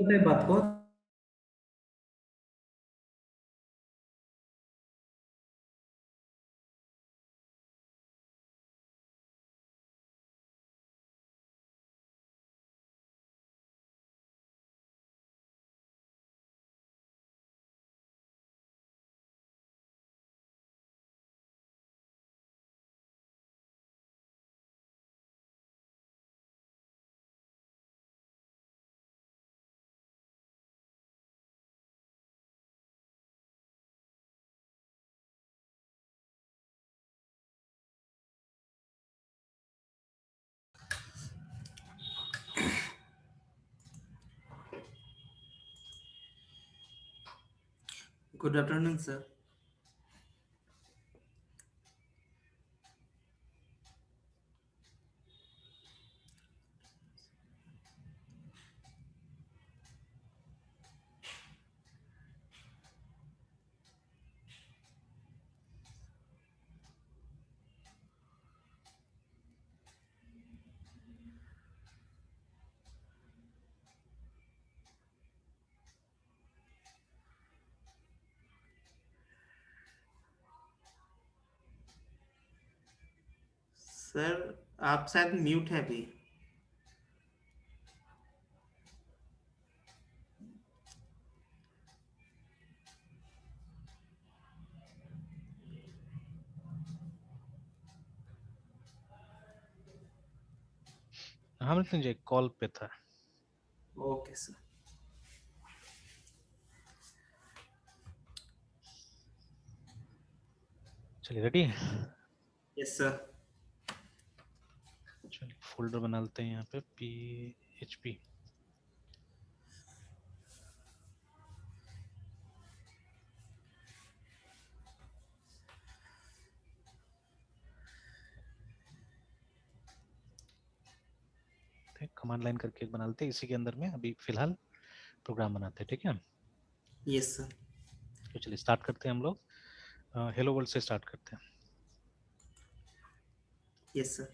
पता है बात को। Good afternoon sir. सर आप शायद म्यूट है अभी। हाँ मृत्युंजय कॉल पे था। Okay sir. चलिए रेडी। Yes sir. चलिए फोल्डर बना लेते हैं यहाँ पे PHP। कमांड लाइन करके एक बना लेते हैं, इसी के अंदर में अभी फिलहाल प्रोग्राम बनाते हैं, ठीक है। Yes sir. तो चलिए स्टार्ट करते हैं हम लोग। हेलो वर्ल्ड से स्टार्ट करते हैं, यस सर।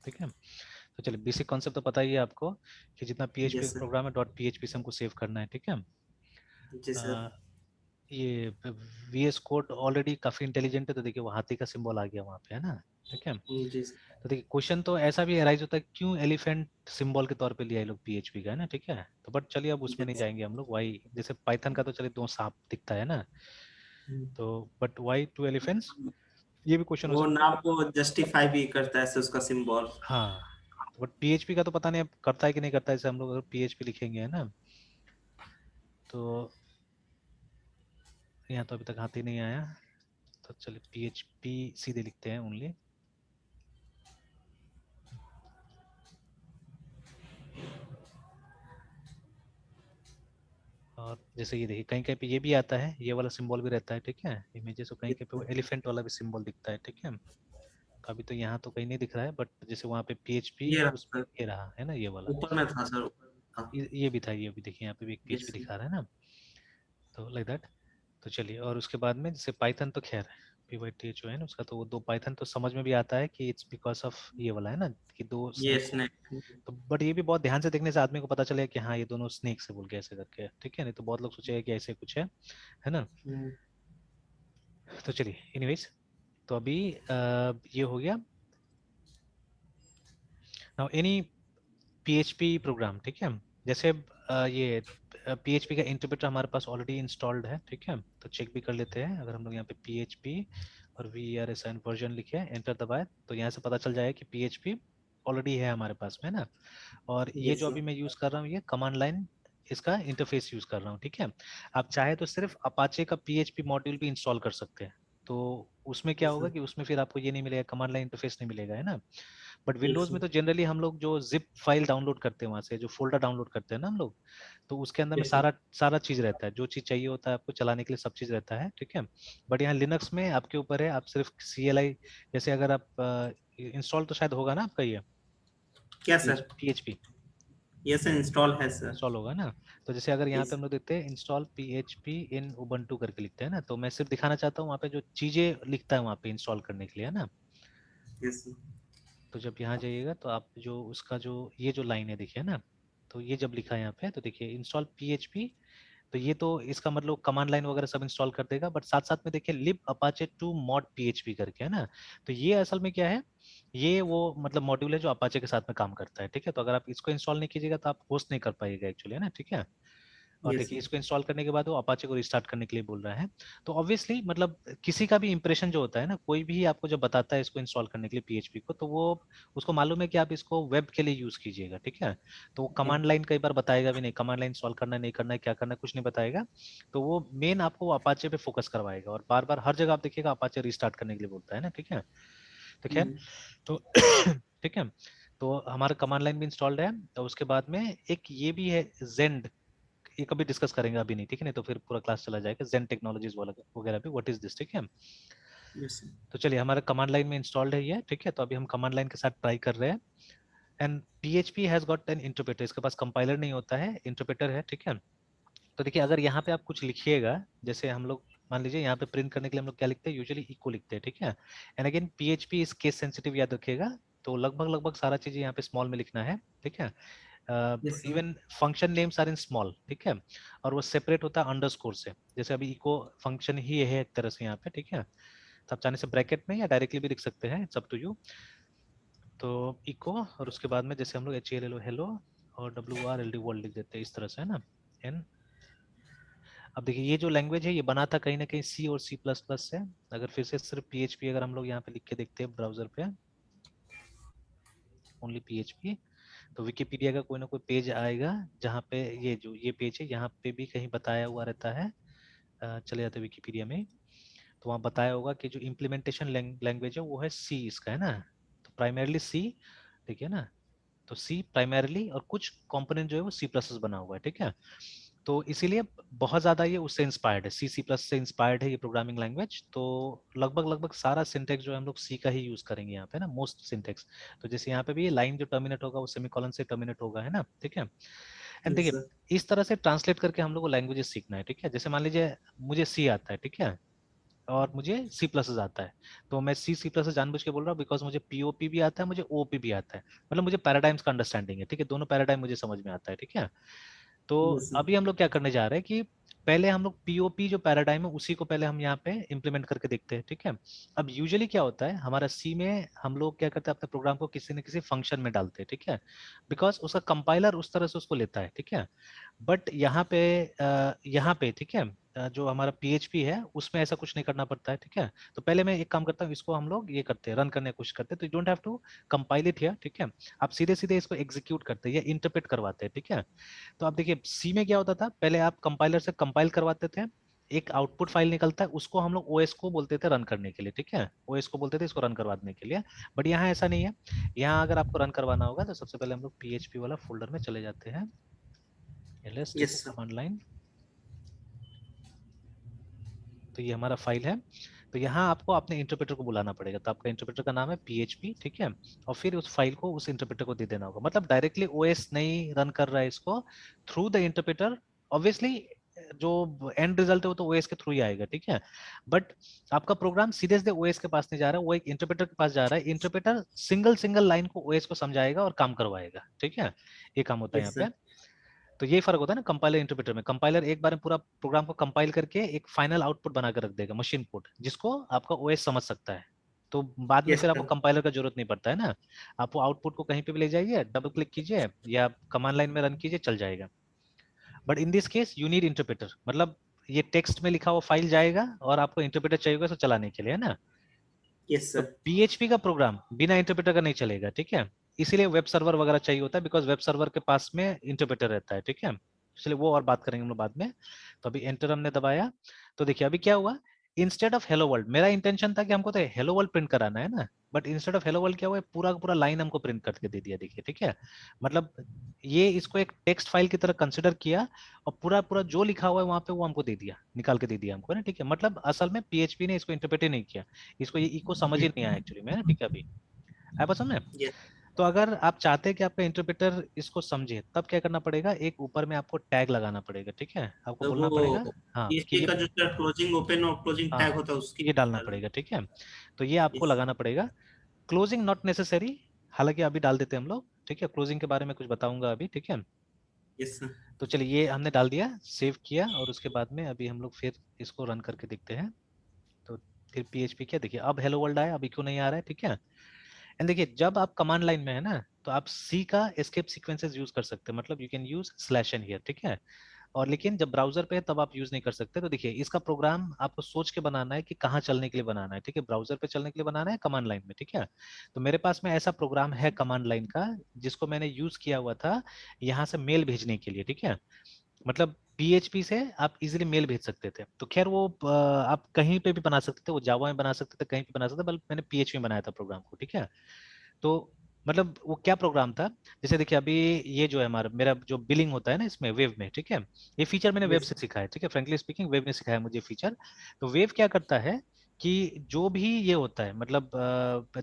ठीक है। तो चलिए बेसिक कॉन्सेप्ट तो पता ही है आपको कि जितना PHP यस का सर। प्रोग्राम है .php से हमको सेव करना है, ठीक है। जी सर। अ, ये VS कोड ऑलरेडी काफी इंटेलिजेंट है, तो देखिए वो हाथी का सिंबल आ गया वहाँ पे, है ना, ठीक है। जी सर। तो देखिए क्वेश्चन तो ऐसा भी अराइज होता है क्यों एलिफेंट सिंबल के तौर पे लिया है लोग PHP का, है ना, ठीक है। तो बट चलिए अब उसमें नहीं यस। जाएंगे हम लोग। वाई जैसे पाइथन का तो चलिए दो सांप दिखता है ना, तो बट वाई टू एलिफेंट्स, ये भी क्वेश्चन हो वो सकता है नाम बट को जस्टिफाई भी करता है सर उसका सिंबल। हाँ। तो बट PHP का तो पता नहीं अब करता है कि नहीं करता है, जैसे हम लोग अगर PHP लिखेंगे, है ना, तो यहाँ तो अभी तक हाथ ही नहीं आया। तो चलिए PHP सीधे लिखते हैं ओनली। और जैसे ये देखिए कहीं कहीं पे ये भी आता है, ये वाला सिंबल भी रहता है, ठीक है, इमेजेस। तो कहीं कहीं पे वो एलिफेंट वाला भी सिंबल दिखता है, ठीक है। अभी तो यहाँ तो कहीं नहीं दिख रहा है, बट जैसे वहाँ पे PHP ये और रहा उसमें सर। ये रहा है ना, ये वाला। ऊपर में था सर, ऊपर में था। ये भी था, ये भी देखिए यहाँ पे भी एक PHP यस। दिखा रहा है ना, तो लाइक दैट। तो चलिए, और उसके बाद में जैसे पाइथन तो खैर PYTHON उसका तो वो दो पाइथन तो समझ में भी आता है कि इट्स बिकॉज ऑफ ये वाला, है ना, कि दो स्नेक यस को। ने। तो बट ये भी बहुत ध्यान से देखने से आदमी को पता चलेगा कि हाँ ये दोनों स्नेक से बोल के ऐसे करके, ठीक है, नहीं तो बहुत लोग सोचेगा कि ऐसे कुछ है ना। तो चलिए एनीवेज, तो अभी ये हो गया। नाउ एनी PHP प्रोग्राम, ठीक है, जैसे ये PHP का इंटरप्रेटर हमारे पास ऑलरेडी इंस्टॉल्ड है, ठीक है। तो चेक भी कर लेते हैं, अगर हम लोग यहाँ पे PHP और VERSN वर्जन लिखे एंटर दबाए तो यहाँ से पता चल जाएगा कि PHP ऑलरेडी है हमारे पास में ना। और ये यस जो सर। अभी मैं यूज कर रहा हूँ, ये कमांड लाइन इसका इंटरफेस यूज कर रहा हूँ, ठीक है। आप चाहे तो सिर्फ अपाचे का PHP मॉड्यूल भी इंस्टॉल कर सकते हैं। तो उसमें क्या यस होगा सर। कि उसमें फिर आपको ये नहीं मिलेगा, कमांड लाइन इंटरफेस नहीं मिलेगा, है ना। बट यस विंडोज में सर। तो जनरली हम लोग जो जिप फाइल डाउनलोड करते हैं वहां से, जो फोल्डर डाउनलोड करते हैं ना हम लोग, तो उसके अंदर में यस सर। सारा सारा चीज रहता है, जो चीज चाहिए होता है आपको चलाने के लिए सब चीज रहता है, ठीक है। बट यहाँ लिनक्स में आपके ऊपर है, आप सिर्फ CLI, जैसे अगर आप इंस्टॉल तो शायद होगा ना आपका ये क्या सर? PHP यस इंस्टॉल है सर। इंस्टॉल होगा ना। तो जैसे अगर यहाँ पे यस। हम लोग देखते हैं इंस्टॉल PHP इन उबंटू करके लिखते हैं ना, तो मैं सिर्फ दिखाना चाहता हूँ वहाँ पे जो चीजें लिखता है वहाँ पे इंस्टॉल करने के लिए, है ना। यस। तो जब यहाँ जाइएगा तो आप जो उसका जो ये जो लाइन है देखिए ना, तो ये जब लिखा है यहाँ पे, तो देखिए इंस्टॉल PHP, तो ये तो इसका मतलब कमांड लाइन वगैरह सब इंस्टॉल कर देगा, बट साथ साथ में देखिए लिब अपाचे टू मॉड PHP करके है ना, तो ये असल में क्या है, ये वो मतलब मॉड्यूल है जो अपाचे के साथ में काम करता है, ठीक है। तो अगर आप इसको इंस्टॉल नहीं कीजिएगा तो आप होस्ट नहीं कर पाइएगा एक्चुअली, है ना, ठीक है। और Yes, देखिए sir. इसको इंस्टॉल करने के बाद वो अपाचे को रिस्टार्ट करने के लिए बोल रहा है। तो ऑब्वियसली मतलब किसी का भी इंप्रेशन जो होता है ना, कोई भी आपको जब बताता है इसको इंस्टॉल करने के लिए PHP को, तो वो उसको मालूम है कि आप इसको वेब के लिए यूज कीजिएगा, ठीक है। तो वो Yeah. कमांड लाइन कई बार बताएगा भी नहीं, कमांड लाइन इंस्टॉल करना नहीं करना है, क्या करना है, कुछ नहीं बताएगा। तो वो मेन आपको अपाचे पे फोकस करवाएगा, और बार बार हर जगह आप देखिएगा अपाचे रिस्टार्ट करने के लिए बोलता है ना, ठीक है। तो खैर, Mm. तो ठीक है। तो हमारा कमांड लाइन भी इंस्टॉल्ड है। तो उसके बाद में एक ये भी है जेंड, ये कभी डिस्कस करेंगे अभी नहीं, ठीक है, नहीं तो फिर पूरा क्लास चला जाएगा। जेन टेक्नोलॉजीज वगैरह भी, व्हाट इज दिस, ठीक है। Yes, sir. तो चलिए हमारा कमांड लाइन में इंस्टॉल्ड है ये, ठीक है। तो अभी हम कमांड लाइन के साथ ट्राई कर रहे हैं। And PHP has got an interpreter, इसके पास कंपाइलर नहीं होता है, इंटरप्रेटर है, ठीक है। तो देखिए अगर यहाँ पे आप कुछ लिखिएगा, जैसे हम लोग मान लीजिए यहाँ पे प्रिंट करने के लिए हम लोग क्या लिखते हैं, यूजुअली इको लिखते हैं, ठीक है। And again PHP is case sensitive, याद रखिएगा। तो लगभग लगभग सारा चीज यहाँ पे स्मॉल में लिखना है, ठीक है। Yes, sir. Even function names are in small, ठीक है। और वो सेपरेट होता है अंडरस्कोर से, जैसे अभी इको फंक्शन ही है एक तरह से यहाँ पे, ठीक है। तो आप चाहने से ब्रैकेट में या डायरेक्टली भी लिख सकते हैं, इट्स अप टू यू। तो इको, और उसके बाद में जैसे हम लोग HELLO हेलो, और WRLD वर्ल्ड लिख देते हैं इस तरह से, है ना। एन, अब देखिए ये जो लैंग्वेज है ये बना था कहीं ना कहीं C और C++ से। अगर फिर से सिर्फ PHP अगर हम लोग यहाँ पे लिख के देखते हैं ब्राउजर पे, ओनली PHP, तो विकिपीडिया का कोई ना कोई पेज आएगा जहाँ पे ये जो ये पेज है यहाँ पे भी कहीं बताया हुआ रहता है। चले जाते हैं विकिपीडिया में, तो वहाँ बताया होगा कि जो इम्प्लीमेंटेशन लैंग्वेज है वो है C इसका, है ना। तो प्राइमरली C, ठीक है ना। तो C प्राइमरली, और कुछ कंपोनेंट जो है वो C++ बना हुआ है, ठीक है। तो इसीलिए बहुत ज्यादा ये उससे इंस्पायर्ड है, C++ से इंस्पायर्ड है ये प्रोग्रामिंग लैंग्वेज। तो लगभग लगभग सारा सिंटेक्स जो है हम लोग C का ही यूज करेंगे यहाँ पे ना, मोस्ट सिंटेक्स। तो जैसे यहाँ पे भी ये लाइन जो टर्मिनेट होगा वो सेमीकोलन से टर्मिनेट होगा, है ना, ठीक है। एंड Yes, देखिए sir. इस तरह से ट्रांसलेट करके हम लोग को लैंग्वेजेस सीखना है, ठीक है। जैसे मान लीजिए मुझे C आता है, ठीक है, और मुझे C++ आता है, तो मैं C++ जानबूझ के बोल रहा हूँ बिकॉज मुझे POP भी आता है, मुझे OOP भी आता है, मतलब मुझे पैराडाइम्स का अंडरस्टैंडिंग है, ठीक है। दोनों पैराडाइम मुझे समझ में आता है, ठीक है। तो Yes, sir. अभी हम लोग क्या करने जा रहे हैं कि पहले हम लोग POP जो पैराडाइम है उसी को पहले हम यहाँ पे इंप्लीमेंट करके देखते हैं, ठीक है। अब यूजुअली क्या होता है हमारा C में, हम लोग क्या करते हैं अपने प्रोग्राम को किसी न किसी फंक्शन में डालते हैं, ठीक है, बिकॉज उसका कंपाइलर उस तरह से उसको लेता है, ठीक है। बट यहाँ पे ठीक है, जो हमारा PHP है उसमें ऐसा कुछ नहीं करना पड़ता है, ठीक है। तो पहले मैं एक काम करता हूँ, इसको हम लोग ये करते हैं, रन करने की कोशिश करते हैं, तो you don't have to compile it here, ठीक है। आप सीधे सीधे इसको एग्जीक्यूट करते हैं या इंटरप्रेट करवाते हैं, ठीक है। तो आप देखिए C में क्या होता था, पहले आप कंपाइलर से कंपाइल करवाते थे, एक आउटपुट फाइल निकलता है, उसको हम लोग OS को बोलते थे रन करने के लिए, ठीक है। OS को बोलते थे इसको रन करवाने के लिए। बट यहाँ ऐसा नहीं है, यहाँ अगर आपको रन करवाना होगा तो सबसे पहले हम लोग PHP वाला फोल्डर में चले जाते हैं, ls, ठीक है, Yes, sir. Command line. तो ये हमारा फाइल है। तो यहाँ आपको अपने इंटरप्रेटर को बुलाना पड़ेगा, तो आपका इंटरप्रेटर का नाम है PHP, ठीक है। और फिर उस फाइल को उस इंटरप्रेटर को दे देना होगा, मतलब डायरेक्टली OS नहीं रन कर रहा है इसको, थ्रू द इंटरप्रेटर। ऑब्वियसली जो एंड रिजल्ट है वो तो OS के थ्रू ही आएगा, ठीक है। बट आपका प्रोग्राम सीधे सीधे OS के पास नहीं जा रहा है, वो एक इंटरप्रेटर के पास जा रहा है। इंटरप्रेटर सिंगल सिंगल लाइन को OS को समझाएगा और काम करवाएगा, ठीक है। ये काम होता है यहाँ Yes, sir. पे। तो यही फर्क होता है ना कंपाइलर इंटरप्रेटर में। कंपाइलर एक बार में पूरा प्रोग्राम को कंपाइल करके एक फाइनल आउटपुट बना कर रख देगा, मशीन कोड, जिसको आपका OS समझ सकता है। तो बाद में Yes, फिर आपको sir. कंपाइलर का जरूरत नहीं पड़ता है ना। आप वो आउटपुट को कहीं पे भी ले जाइए, डबल क्लिक कीजिए या कमांड लाइन में रन कीजिए, चल जाएगा। But in this case you need interpreter, मतलब ये टेक्स्ट में लिखा हुआ फाइल जाएगा और आपको इंटरप्रेटर चाहिए होगा इसको चलाने के लिए, है ना। Yes, तो sir. PHP का प्रोग्राम बिना इंटरप्रेटर का नहीं चलेगा, ठीक है। इसीलिए वेब सर्वर वगैरह चाहिए होता है, बिकॉज वेब सर्वर के पास में इंटरप्रेटर रहता है, ठीक है। चलिए वो और बात करेंगे हम लोग बाद में। तो अभी एंटर हमने दबाया, तो देखिए अभी क्या हुआ, इंस्टेड ऑफ हेलो वर्ल्ड, मेरा इंटेंशन था कि हमको तो हेलो वर्ल्ड प्रिंट कराना है ना, but instead of hello world क्या हुआ, पूरा का पूरा लाइन हमको प्रिंट करके दे दिया, देखिए, ठीक है। मतलब ये इसको एक टेक्स्ट फाइल की तरह कंसिडर किया, और पूरा पूरा जो लिखा हुआ है वहां पे वो हमको दे दिया, निकाल के दे दिया हमको ना, ठीक है। मतलब असल में PHP ने इसको इंटरप्रेट ही नहीं किया, इसको ये इको समझ ही Yes. नहीं आया एक्चुअली में, ठीक है। अभी आया बात समझ में। Yes. तो अगर आप चाहते हैं कि आपका इंटरप्रेटर इसको समझे, तब क्या करना पड़ेगा, एक ऊपर में आपको टैग लगाना पड़ेगा, ठीक है। आपको तो बोलना पड़ेगा वो हाँ कि PHP ये, का जो क्लोजिंग ओपन और क्लोजिंग टैग हाँ होता है उसकी ये डालना डालना। पड़ेगा, ठीक है। तो ये आपको Yes. लगाना पड़ेगा। क्लोजिंग नॉट नेसेसरी, हालांकि अभी डाल देते हैं हम लोग, ठीक है। क्लोजिंग के बारे में कुछ बताऊंगा अभी, ठीक है। Yes sir. तो चलिए ये हमने डाल दिया, सेव किया, और उसके बाद में अभी हम लोग फिर इसको रन करके देखते हैं। तो फिर PHP क्या, देखिए अब हेलो वर्ल्ड आया, अभी क्यों नहीं आ रहा है, ठीक है। एंड देखिए जब आप कमांड लाइन में है ना, तो आप सी का एस्केप सीक्वेंसेस यूज कर सकते हैं, मतलब you can use slash n here, ठीक है। और लेकिन जब ब्राउजर पे है तब आप यूज नहीं कर सकते। तो देखिए इसका प्रोग्राम आपको सोच के बनाना है कि कहाँ चलने के लिए बनाना है, ठीक है, ब्राउजर पे चलने के लिए बनाना है, कमांड लाइन में, ठीक है। तो मेरे पास में ऐसा प्रोग्राम है कमांड लाइन का, जिसको मैंने यूज किया हुआ था यहाँ से मेल भेजने के लिए, ठीक है। मतलब PHP से आप इजीली मेल भेज सकते थे। तो खैर वो आप कहीं पे भी बना सकते थे, वो जावा में बना सकते थे, कहीं पे बना सकते थे, बल्कि मैंने PHP में बनाया था प्रोग्राम को, ठीक है। तो मतलब वो क्या प्रोग्राम था, जैसे देखिए अभी ये जो है हमारा मेरा जो बिलिंग होता है ना इसमें वेव में, ठीक है, ये फीचर मैंने वेब यस से सीखा है, ठीक है, फ्रेंकली स्पीकिंग वेब ने सिखाया मुझे फीचर। तो वेव क्या करता है कि जो भी ये होता है, मतलब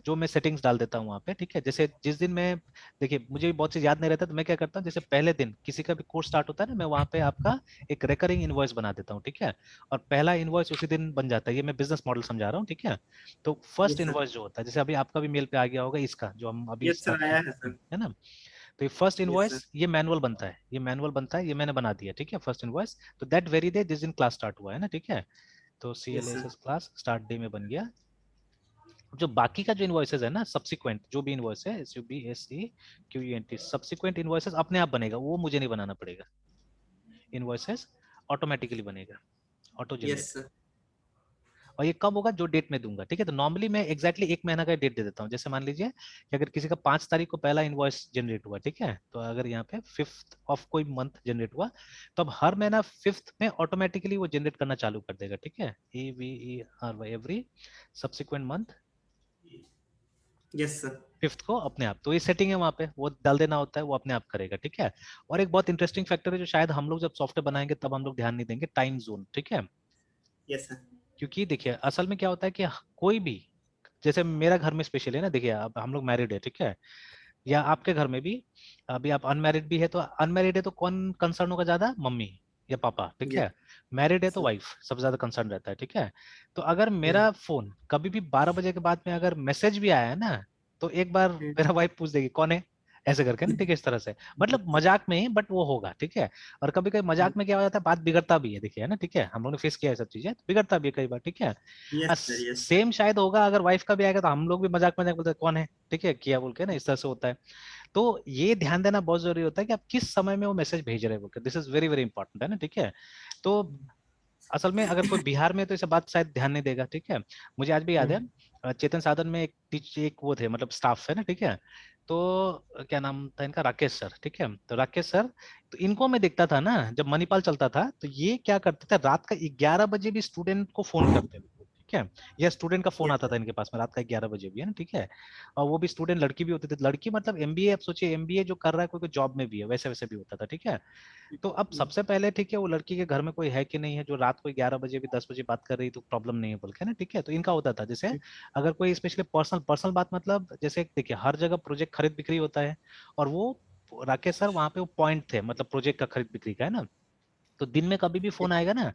जो मैं सेटिंग्स डाल देता हूँ वहाँ पे, ठीक है, जैसे जिस दिन मैं, देखिए मुझे भी बहुत चीज याद नहीं रहता, तो मैं क्या करता हूँ, जैसे पहले दिन किसी का भी कोर्स स्टार्ट होता है ना, मैं वहाँ पे आपका एक रेकरिंग इनवॉइस बना देता हूँ, ठीक है। और पहला इनवॉइस उसी दिन बन जाता है, ये मैं बिजनेस मॉडल समझा रहा हूँ, ठीक है। तो फर्स्ट यस सर। इनवॉइस जो होता है, जैसे अभी आपका भी मेल पे आ गया होगा इसका जो हम अभी यस स्टार्ट सर, किए, आया है सर। है ना। तो ये फर्स्ट यस सर। इनवॉइस ये मैनुअल बनता है, ये मैनुअल बनता है, ये मैंने बना दिया, ठीक है, फर्स्ट इनवॉइस। तो दैट वेरी डे जिस दिन क्लास स्टार्ट हुआ है ना, ठीक है। तो yes sir. CLSS class start day में बन गया। जो बाकी का जो इनवॉइसेस है ना, सब्सिक्वेंट जो भी इनवॉइस है, SUBSEQUENT, सब्सिक्वेंट इनवॉइसेस अपने आप बनेगा, वो मुझे नहीं बनाना पड़ेगा, इनवॉइसेस ऑटोमेटिकली बनेगा, ऑटो यस जनरेट। सर। और ये कब होगा, जो डेट में दूंगा, ठीक है। तो नॉर्मली मैं एग्जैक्टली एक महीना का डेट दे देता हूँ। जैसे मान लीजिए कि अगर किसी का 5 तारीख को पहला इनवॉइस जनरेट हुआ, ठीक है, तो अगर यहाँ पे 5th ऑफ कोई मंथ जनरेट हुआ, तो अब हर महीना 5th में ऑटोमेटिकली वो जनरेट करना चालू कर देगा, ठीक है, EVERY every subsequent month yes sir. 5th को अपने आप। तो ये सेटिंग है वहाँ पे, वो डाल देना होता है, वो अपने आप करेगा, ठीक है। और एक बहुत इंटरेस्टिंग फैक्टर है जो शायद हम लोग जब सॉफ्टवेयर बनाएंगे तब हम लोग ध्यान नहीं देंगे, टाइम जोन, ठीक है। Yes sir. क्योंकि देखिए असल में क्या होता है कि कोई भी, जैसे मेरा घर में स्पेशली है ना, देखिए अब हम लोग मैरिड है, ठीक है, या आपके घर में भी, अभी आप अनमैरिड भी है, तो अनमैरिड है तो कौन कंसर्न होगा ज्यादा, मम्मी या पापा, ठीक यस है। मैरिड है तो सर। वाइफ सबसे ज्यादा कंसर्न रहता है, ठीक है। तो अगर यस। मेरा फोन कभी भी 12 बजे के बाद में अगर मैसेज भी आया है ना, तो एक बार मेरा वाइफ पूछ देगी कौन है, ऐसे करके ना, ठीक है, इस तरह से, मतलब मजाक में ही, बट वो होगा, ठीक है। और कभी कभी मजाक में क्या हो जाता है, बात बिगड़ता भी है, देखिए है ना, ठीक है, हम लोगों ने फेस किया है सब चीजें, तो बिगड़ता भी है कई बार, ठीक है। Yes sir. Yes sir. Same शायद होगा अगर वाइफ का भी आएगा, तो हम लोग भी मजाक मजाक बोलते हैं कौन है, ठीक है, किया बोल के ना, इस तरह से होता है। तो ये ध्यान देना बहुत जरूरी होता है कि आप किस समय में वो मैसेज भेज रहे हो, this is very very important, है ना, ठीक है। तो असल में अगर कोई बिहार में है, तो इसे बात शायद ध्यान नहीं देगा, ठीक है। मुझे आज भी याद है, चेतन साधन में एक वो थे, मतलब स्टाफ है ना, ठीक है। तो क्या नाम था इनका, राकेश सर, ठीक है। तो राकेश सर, तो इनको मैं देखता था ना जब मणिपाल चलता था, तो ये क्या करते थे, रात का 11 बजे भी स्टूडेंट को फोन करते थे, ठीक है। या स्टूडेंट का फोन यस आता था सर। इनके पास में रात का 11 बजे भी, है ना, ठीक है। और वो भी स्टूडेंट लड़की भी होती थी, लड़की मतलब MBA, आप सोचिए MBA जो कर रहा है कोई कोई जॉब में भी है, वैसे वैसे भी होता था, ठीक है। तो अब सबसे पहले ठीक है, वो लड़की के घर में कोई है कि नहीं है जो रात को 11 बजे भी 10 बजे बात कर रही, तो प्रॉब्लम नहीं है बोल के ना, ठीक है। तो इनका होता था, जैसे अगर कोई स्पेशली पर्सनल पर्सनल बात, मतलब जैसे देखिए हर जगह प्रोजेक्ट खरीद बिक्री होता है, और वो राकेश सर वहां पे वो पॉइंट थे, मतलब प्रोजेक्ट का खरीद बिक्री का, है ना। तो दिन में कभी भी फोन आएगा ना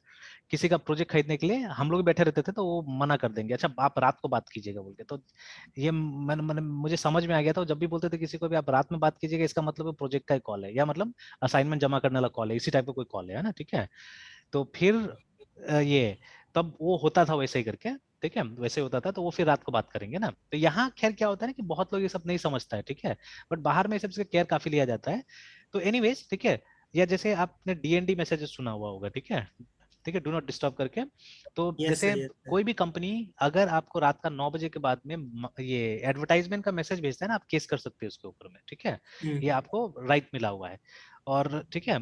किसी का प्रोजेक्ट खरीदने के लिए, हम लोग भी बैठे रहते थे, तो वो मना कर देंगे, अच्छा आप रात को बात कीजिएगा बोल के। तो ये मैंने मुझे समझ में आ गया था, जब भी बोलते थे किसी को भी आप रात में बात कीजिएगा, इसका मतलब प्रोजेक्ट का ही कॉल है, या मतलब असाइनमेंट जमा करने वाला कॉल है, इसी टाइप का कोई कॉल है ना, ठीक है। तो फिर ये तब वो होता था वैसे ही करके, ठीक है, वैसे होता था, तो वो फिर रात को बात करेंगे ना। तो यहाँ खैर क्या होता है ना कि बहुत लोग ये सब नहीं समझता है, ठीक है। बट बाहर में सबसे केयर काफी लिया जाता है। तो एनीवेज, ठीक है। या जैसे आपने DND मैसेजेस सुना हुआ होगा, ठीक है, ठीक है, डू नॉट डिस्टर्ब करके। तो यस जैसे सर। Yes sir. कोई भी कंपनी अगर आपको रात का 9 बजे के बाद में ये एडवर्टाइजमेंट का मैसेज भेजता है ना, आप केस कर सकते हो उसके ऊपर में, ठीक है। ये आपको राइट मिला हुआ है, और ठीक है।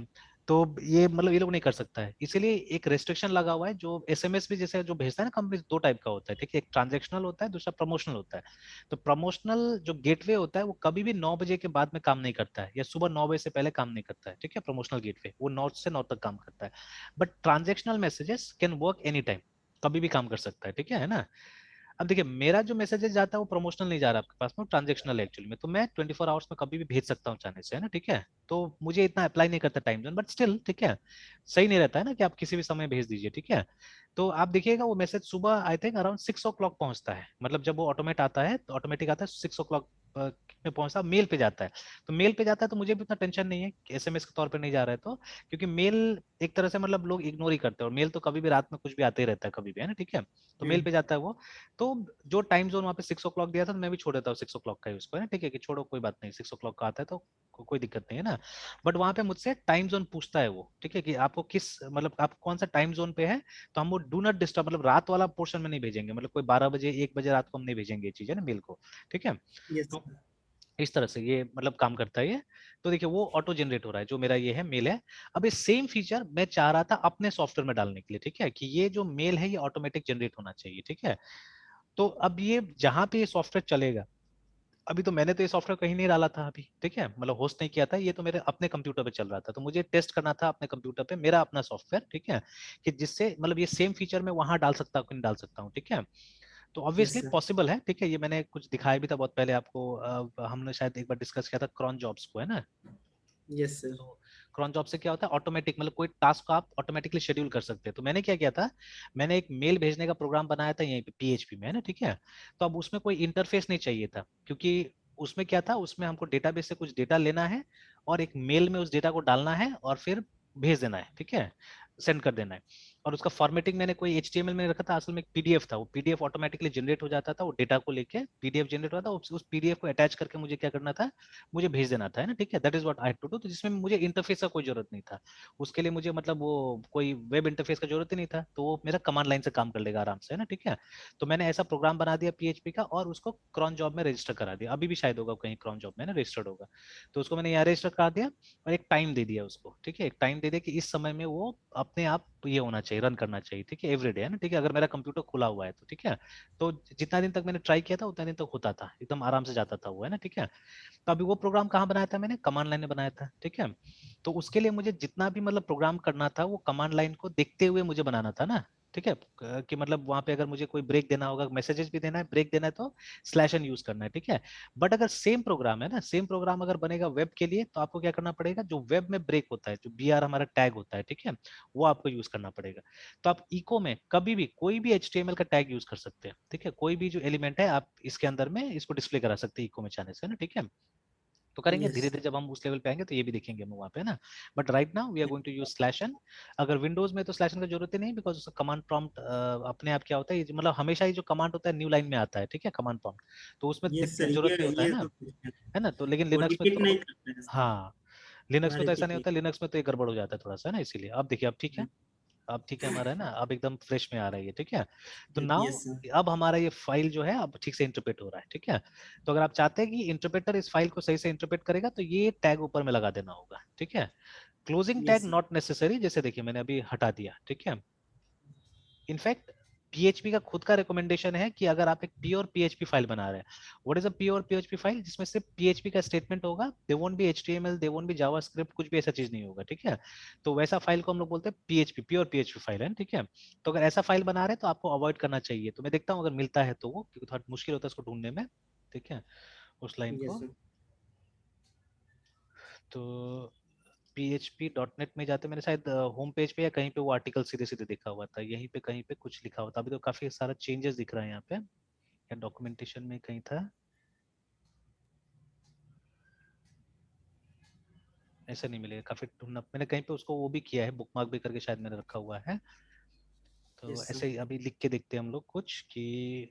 तो ये मतलब ये लोग नहीं कर सकता है, इसीलिए एक रेस्ट्रिक्शन लगा हुआ है। जो SMS भी जैसे जो भेजता है ना कंपनी, दो टाइप का होता है, ठीक है, एक ट्रांजैक्शनल होता है, दूसरा प्रमोशनल होता है। तो प्रमोशनल जो गेटवे होता है वो कभी भी 9 बजे के बाद में काम नहीं करता है, या सुबह 9 बजे से पहले काम नहीं करता है, ठीक है। प्रमोशनल गेटवे वो 9 से 9 तक काम करता है। But transactional messages can work any time, कभी भी काम कर सकता है, ठीक है ना। अब देखिए मेरा जो मैसेजेस जाता है वो प्रमोशनल नहीं जा रहा आपके पास में, ट्रांजेक्शनल है एक्चुअली में, तो मैं 24 आवर्स में कभी भी भेज सकता हूँ चाहने से, है ना, ठीक है। तो मुझे इतना अप्लाई नहीं करता टाइम जोन, बट स्टिल ठीक है, सही नहीं रहता है ना कि आप किसी भी समय भेज दीजिए, ठीक है। तो आप देखिएगा वो मैसेज सुबह आई थिंक अराउंड 6 o'clock पहुंचता है, मतलब जब वो ऑटोमेट आता है तो ऑटोमेटिक आता है 6 o'clock में पहुंचता, मेल पे जाता है। तो मेल पे जाता है तो मुझे भी उतना टेंशन नहीं है कि एसएमएस के तौर पे नहीं जा रहा है, तो क्योंकि मेल एक तरह से मतलब लोग इग्नोर ही करते हैं, और मेल तो कभी भी रात में कुछ भी आते ही रहता है कभी भी, है ना, ठीक है। तो मेल पे जाता है वो। तो जो टाइम जोन वहाँ पे 6 o'clock दिया था, तो मैं भी छोड़ देता हूँ 6 o'clock का ही उसको, है ना, ठीक है, कि छोड़ो कोई बात नहीं, 6 o'clock का आता है तो कोई दिक्कत नहीं है ना। बट वहाँ पे मुझसे टाइम जोन पूछता है वो, ठीक है, कि आपको किस मतलब आप कौन सा टाइम जोन पे है। तो हम वो डू नॉट डिस्टर्ब मतलब रात वाला पोर्शन में नहीं भेजेंगे, मतलब कोई 12 बजे 1 बजे रात को हम नहीं भेजेंगे ये चीज, है ना, मेल को, ठीक है। यस तो इस तरह से ये मतलब काम करता है ये। तो देखिए वो ऑटो जनरेट हो रहा है, जो मेरा ये है मेल है। अब ये सेम फीचर मैं चाह रहा था अपने सॉफ्टवेयर में डालने के लिए, ठीक है, कि ये जो मेल है ये ऑटोमेटिक जनरेट होना चाहिए, ठीक है। तो अब ये जहां पे ये सॉफ्टवेयर चलेगा, अभी तो मैंने तो ये सॉफ्टवेयर कहीं नहीं डाला था अभी, ठीक है, मतलब होस्ट नहीं किया था, ये तो मेरे अपने कंप्यूटर पे चल रहा था, तो मुझे टेस्ट करना था अपने कंप्यूटर पे मेरा अपना सॉफ्टवेयर, ठीक है, कि जिससे मतलब ये सेम फीचर मैं वहां डाल सकता हूँ कि नहीं डाल सकता हूँ, ठीक है। तो यस ऑब्वियसली सर। पॉसिबल है, ठीक है, ये मैंने कुछ दिखाया भी था बहुत पहले आपको, हमने शायद एक बार डिस्कस किया था क्रॉन जॉब्स को, है ना। Yes sir. तो क्रॉन जॉब से क्या होता है, ऑटोमेटिक मतलब कोई टास्क को आप ऑटोमेटिकली शेड्यूल कर सकते हैं। तो मैंने क्या किया था, मैंने एक मेल भेजने का प्रोग्राम बनाया था यहीं पे पीएचपी में, है ना, ठीक है। तो अब उसमें कोई इंटरफेस नहीं चाहिए था, क्योंकि उसमें क्या था, उसमें हमको डेटाबेस से कुछ डेटा लेना है, और एक मेल में उस डेटा को डालना है, और फिर भेज देना है, ठीक है, सेंड कर देना है। और उसका फॉर्मेटिंग मैंने कोई एचटीएमएल में रखा था, असल में एक पीडीएफ था, वो पीडीएफ ऑटोमेटिकली जनरेट हो जाता था, वो डेटा को लेके पीडीएफ जनरेट होता था, उस पीडीएफ को अटैच करके मुझे क्या करना था, मुझे भेज देना था, है ना, ठीक है, that is what I had to do. तो जिसमें मुझे इंटरफेस का कोई जरूरत नहीं था, उसके लिए मुझे मतलब वो कोई वेब इंटरफेस का जरूरत ही नहीं था, तो वो मेरा कमांड लाइन से काम कर लेगा आराम से, है ना, ठीक है। तो मैंने ऐसा प्रोग्राम बना दिया पीएचपी का, और उसको क्रॉन जॉब में रजिस्टर करा दिया, अभी भी शायद होगा कहीं क्रॉन जॉब में ना रजिस्टर्ड होगा। तो उसको मैंने यहाँ रजिस्टर करा दिया, और एक टाइम दे दिया उसको, ठीक है, एक टाइम दे दिया कि इस समय में वो अपने आप ये होना चाहिए, रन करना चाहिए, ठीक है, एवरीडे, है ना, ठीक है, अगर मेरा कंप्यूटर खुला हुआ है तो, ठीक है। तो जितना दिन तक मैंने ट्राई किया था उतना दिन तक होता था, एकदम आराम से जाता था वो, है ना, ठीक है। तो अभी वो प्रोग्राम कहाँ बनाया था मैंने, कमांड लाइन में बनाया था, ठीक है। तो उसके लिए मुझे जितना भी मतलब प्रोग्राम करना था वो कमांड लाइन को देखते हुए मुझे बनाना था ना, ठीक है, कि मतलब वहां पे अगर मुझे कोई ब्रेक देना होगा, मैसेजेस भी देना है, ब्रेक देना है, तो स्लैश एन यूज करना है, ठीक है। बट अगर सेम प्रोग्राम है ना, सेम प्रोग्राम अगर बनेगा वेब के लिए, तो आपको क्या करना पड़ेगा, जो वेब में ब्रेक होता है, जो बी आर हमारा टैग होता है, ठीक है, वो आपको यूज करना पड़ेगा। तो आप इको में कभी भी कोई भी HTML का टैग यूज कर सकते हैं, ठीक है, कोई भी जो एलिमेंट है आप इसके अंदर में इसको डिस्प्ले करा सकते हैं इको में जाने से, ना, ठीक है। तो करेंगे यस धीरे धीरे, जब हम उस लेवल पे आएंगे तो ये भी देखेंगे हम वहाँ पे ना। But right now we are going to use slash n. अगर विंडोज में तो स्लैश एन का जरूरत ही नहीं, बिकॉज उसका कमांड प्रॉम्प्ट अपने आप क्या होता है, मतलब हमेशा ही जो कमांड होता है न्यू लाइन में आता है, ठीक है, कमांड प्रॉम्प्ट। तो उसमें यस सर। जरूरत ये नहीं होता है ये ना, तो ठीक है ना। तो लेकिन वो लिनक्स में रिपीट नहीं तो, करते हैं सर। हाँ, लिनक्स हाँ में तो ऐसा रिपीट नहीं नहीं। होता, लिनक्स में तो ये गड़बड़ हो जाता है थोड़ा सा ना, इसीलिए। अब देखिए अब ठीक है, अब ठीक है हमारा, है ना, अब एकदम फ्रेश में आ रहा है ये, ठीक है। तो नाउ यस सर। अब हमारा ये फाइल जो है अब ठीक से इंटरप्रेट हो रहा है, ठीक है। तो अगर आप चाहते हैं कि इंटरप्रेटर इस फाइल को सही से इंटरप्रेट करेगा, तो ये टैग ऊपर में लगा देना होगा, ठीक है। Closing tag yes sir. Not necessary, जैसे देखिए मैंने अभी हटा दिया, ठीक है। इनफैक्ट पीएचपी का खुद का रिकमेंडेशन है कि अगर आप एक प्योर पीएचपी फाइल बना रहे हैं, what is a pure PHP file, जिसमें सिर्फ पीएचपी का स्टेटमेंट होगा, they won't be HTML, they won't be JavaScript, कुछ भी ऐसा चीज नहीं होगा, ठीक है। तो वैसा फाइल को हम लोग बोलते हैं पीएचपी, प्योर पीएचपी फाइल, है, ठीक है। तो अगर ऐसा फाइल बना रहे हैं तो आपको अवॉइड करना चाहिए, तो मैं देखता हूँ अगर मिलता है तो वो, क्योंकि थोड़ा मुश्किल होता है उसको ढूंढने में, ठीक है, उस लाइन यस को। सर। तो php.net में जाते मैंने शायद होम पेज पे या कहीं पे वो आर्टिकल सीधे सीधे दिखा हुआ था, यहीं पे कहीं पे कुछ लिखा हुआ था, अभी तो काफी सारा चेंजेस दिख रहा है यहाँ पे, या डॉक्यूमेंटेशन में कहीं था, ऐसा नहीं मिलेगा, काफी ढूंढना मैंने कहीं पे, उसको वो भी किया है, बुकमार्क भी करके शायद मैंने रखा हुआ है। तो यस सर। ऐसे ही अभी लिख के देखते हैं हम लोग कुछ कि